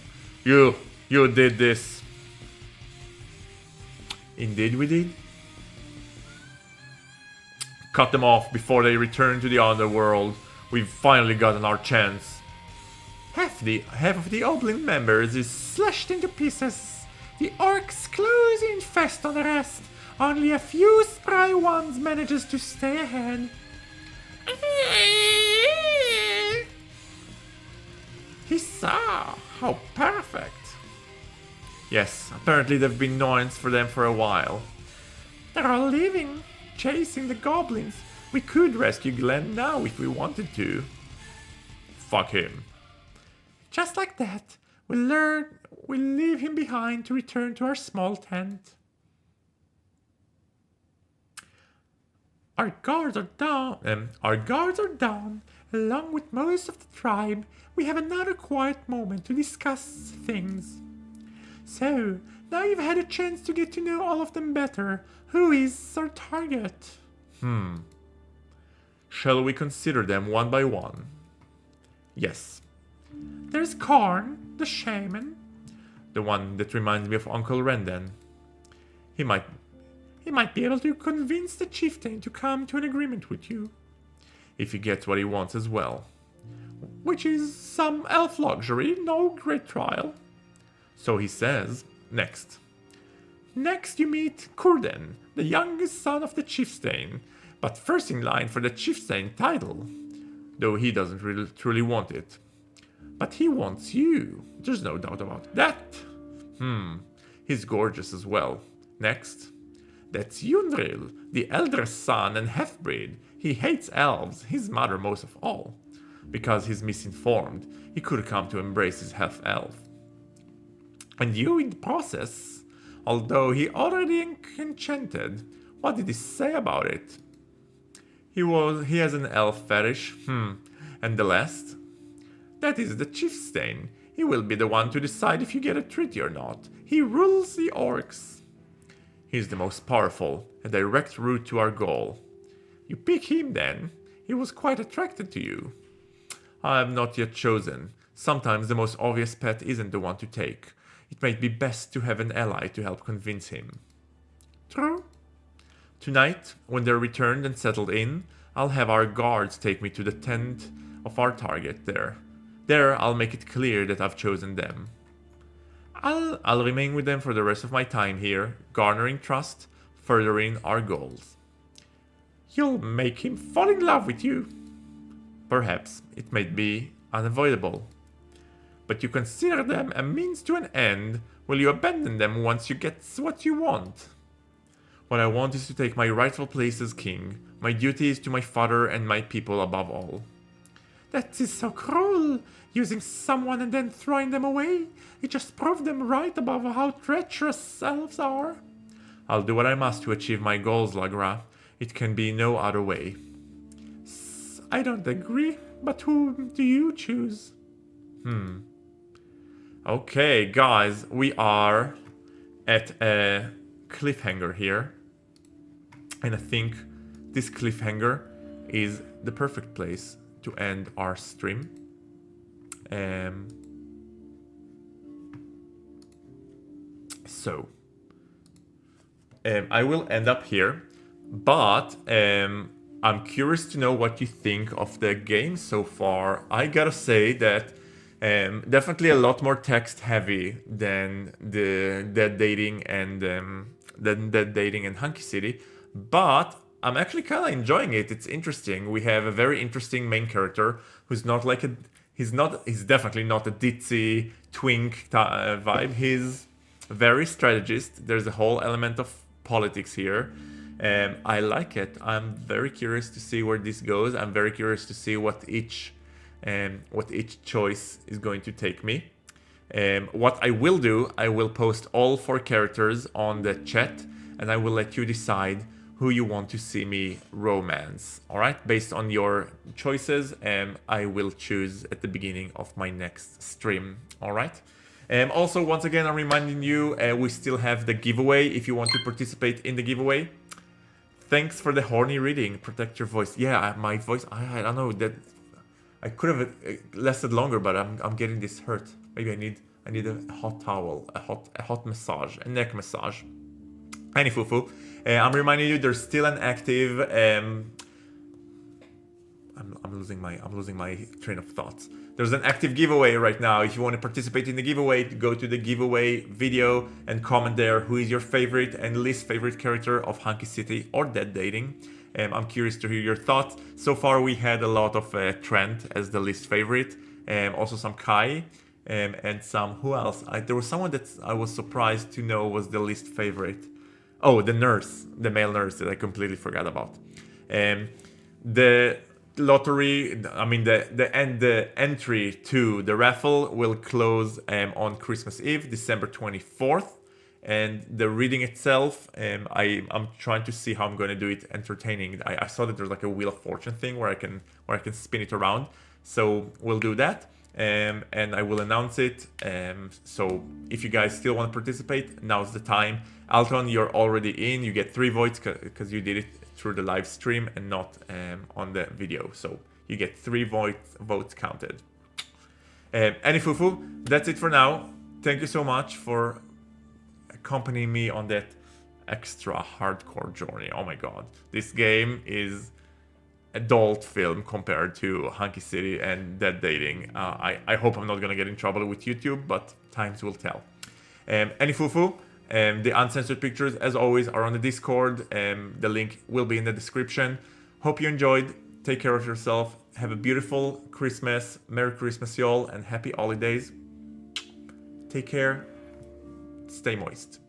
You did this. Indeed we did. Cut them off before they return to the underworld. We've finally gotten our chance. Half of the Goblin members is slashed into pieces. The orcs close in fast on the rest. Only a few spry ones manages to stay ahead. He saw. How perfect. Yes, apparently they've been noise for them for a while. They're all leaving, chasing the goblins. We could rescue Glenn now if we wanted to. Fuck him. Just like that, we'll leave him behind to return to our small tent. Our guards are down, along with most of the tribe. We have another quiet moment to discuss things. So, now you've had a chance to get to know all of them better. Who is our target? Shall we consider them one by one? Yes. There's Karn, the shaman. The one that reminds me of Uncle Rendan. He might be able to convince the chieftain to come to an agreement with you. If he gets what he wants as well. Which is some elf luxury, no great trial. So he says. Next you meet Kurden, the youngest son of the chieftain, but first in line for the chieftain title. Though he doesn't really truly want it. But he wants you. There's no doubt about that. He's gorgeous as well. Next. That's Yundril, the eldest son and half-breed. He hates elves, his mother most of all. Because he's misinformed, he could come to embrace his half-elf. And you in the process, although he already enchanted, what did he say about it? He has an elf fetish, and the last? That is the chieftain. He will be the one to decide if you get a treaty or not. He rules the orcs. He's the most powerful, a direct route to our goal. You pick him then. He was quite attracted to you. I have not yet chosen. Sometimes the most obvious pet isn't the one to take. It might be best to have an ally to help convince him. True. Tonight, when they're returned and settled in, I'll have our guards take me to the tent of our target there. There, I'll make it clear that I've chosen them. I'll remain with them for the rest of my time here, garnering trust, furthering our goals. You'll make him fall in love with you. Perhaps it may be unavoidable. But you consider them a means to an end. Will you abandon them once you get what you want? What I want is to take my rightful place as king. My duty is to my father and my people above all. That is so cruel, using someone and then throwing them away. It just proved them right about how treacherous elves are. I'll do what I must to achieve my goals, Lagra. It can be no other way. I don't agree, but who do you choose? Okay, guys, we are at a cliffhanger here. And I think this cliffhanger is the perfect place to end our stream. So I will end up here, but I'm curious to know what you think of the game so far. I gotta say that definitely a lot more text heavy than the Dead Dating and Hunky City, but I'm actually kind of enjoying it. It's interesting. We have a very interesting main character who's not like a he's definitely not a ditzy twink vibe. He's very strategist. There's a whole element of politics here. I like it. I'm very curious to see where this goes. I'm very curious to see what each choice is going to take me. What I will do, I will post all 4 characters on the chat, and I will let you decide who you want to see me romance. All right, based on your choices, I will choose at the beginning of my next stream. All right. Also, once again, I'm reminding you, we still have the giveaway if you want to participate in the giveaway. Thanks for the horny reading. Protect your voice. Yeah, my voice. I don't know that. I could have lasted longer, but I'm getting this hurt. Maybe I need a hot towel, a hot massage, a neck massage. Any fufu. I'm reminding you, there's still an active. I'm losing my train of thoughts. There's an active giveaway right now. If you want to participate in the giveaway, go to the giveaway video and comment there who is your favorite and least favorite character of Hunky City or Dead Dating. I'm curious to hear your thoughts. So far we had a lot of Trent as the least favorite, also some Kai, and some, who else? There was someone that I was surprised to know was the least favorite. Oh, the nurse, the male nurse that I completely forgot about. The lottery, I mean the entry to the raffle will close on Christmas Eve, December 24th. And the reading itself, I'm trying to see how I'm going to do it entertaining. I saw that there's like a Wheel of Fortune thing where I can spin it around. So we'll do that, and I will announce it. So if you guys still want to participate, now's the time. Alton, you're already in. You get 3 votes because you did it through the live stream and not on the video. So you get 3 votes counted. Any fufu, that's it for now. Thank you so much for accompanying me on that extra hardcore journey. Oh my god, this game is adult film compared to Hunky City and Dead Dating. I hope I'm not gonna get in trouble with YouTube, but times will tell. Any fufu, the uncensored pictures as always are on the Discord. The link will be in the description. Hope you enjoyed. Take care of yourself. Have a beautiful Christmas. Merry Christmas y'all and happy holidays. Take care. Stay moist.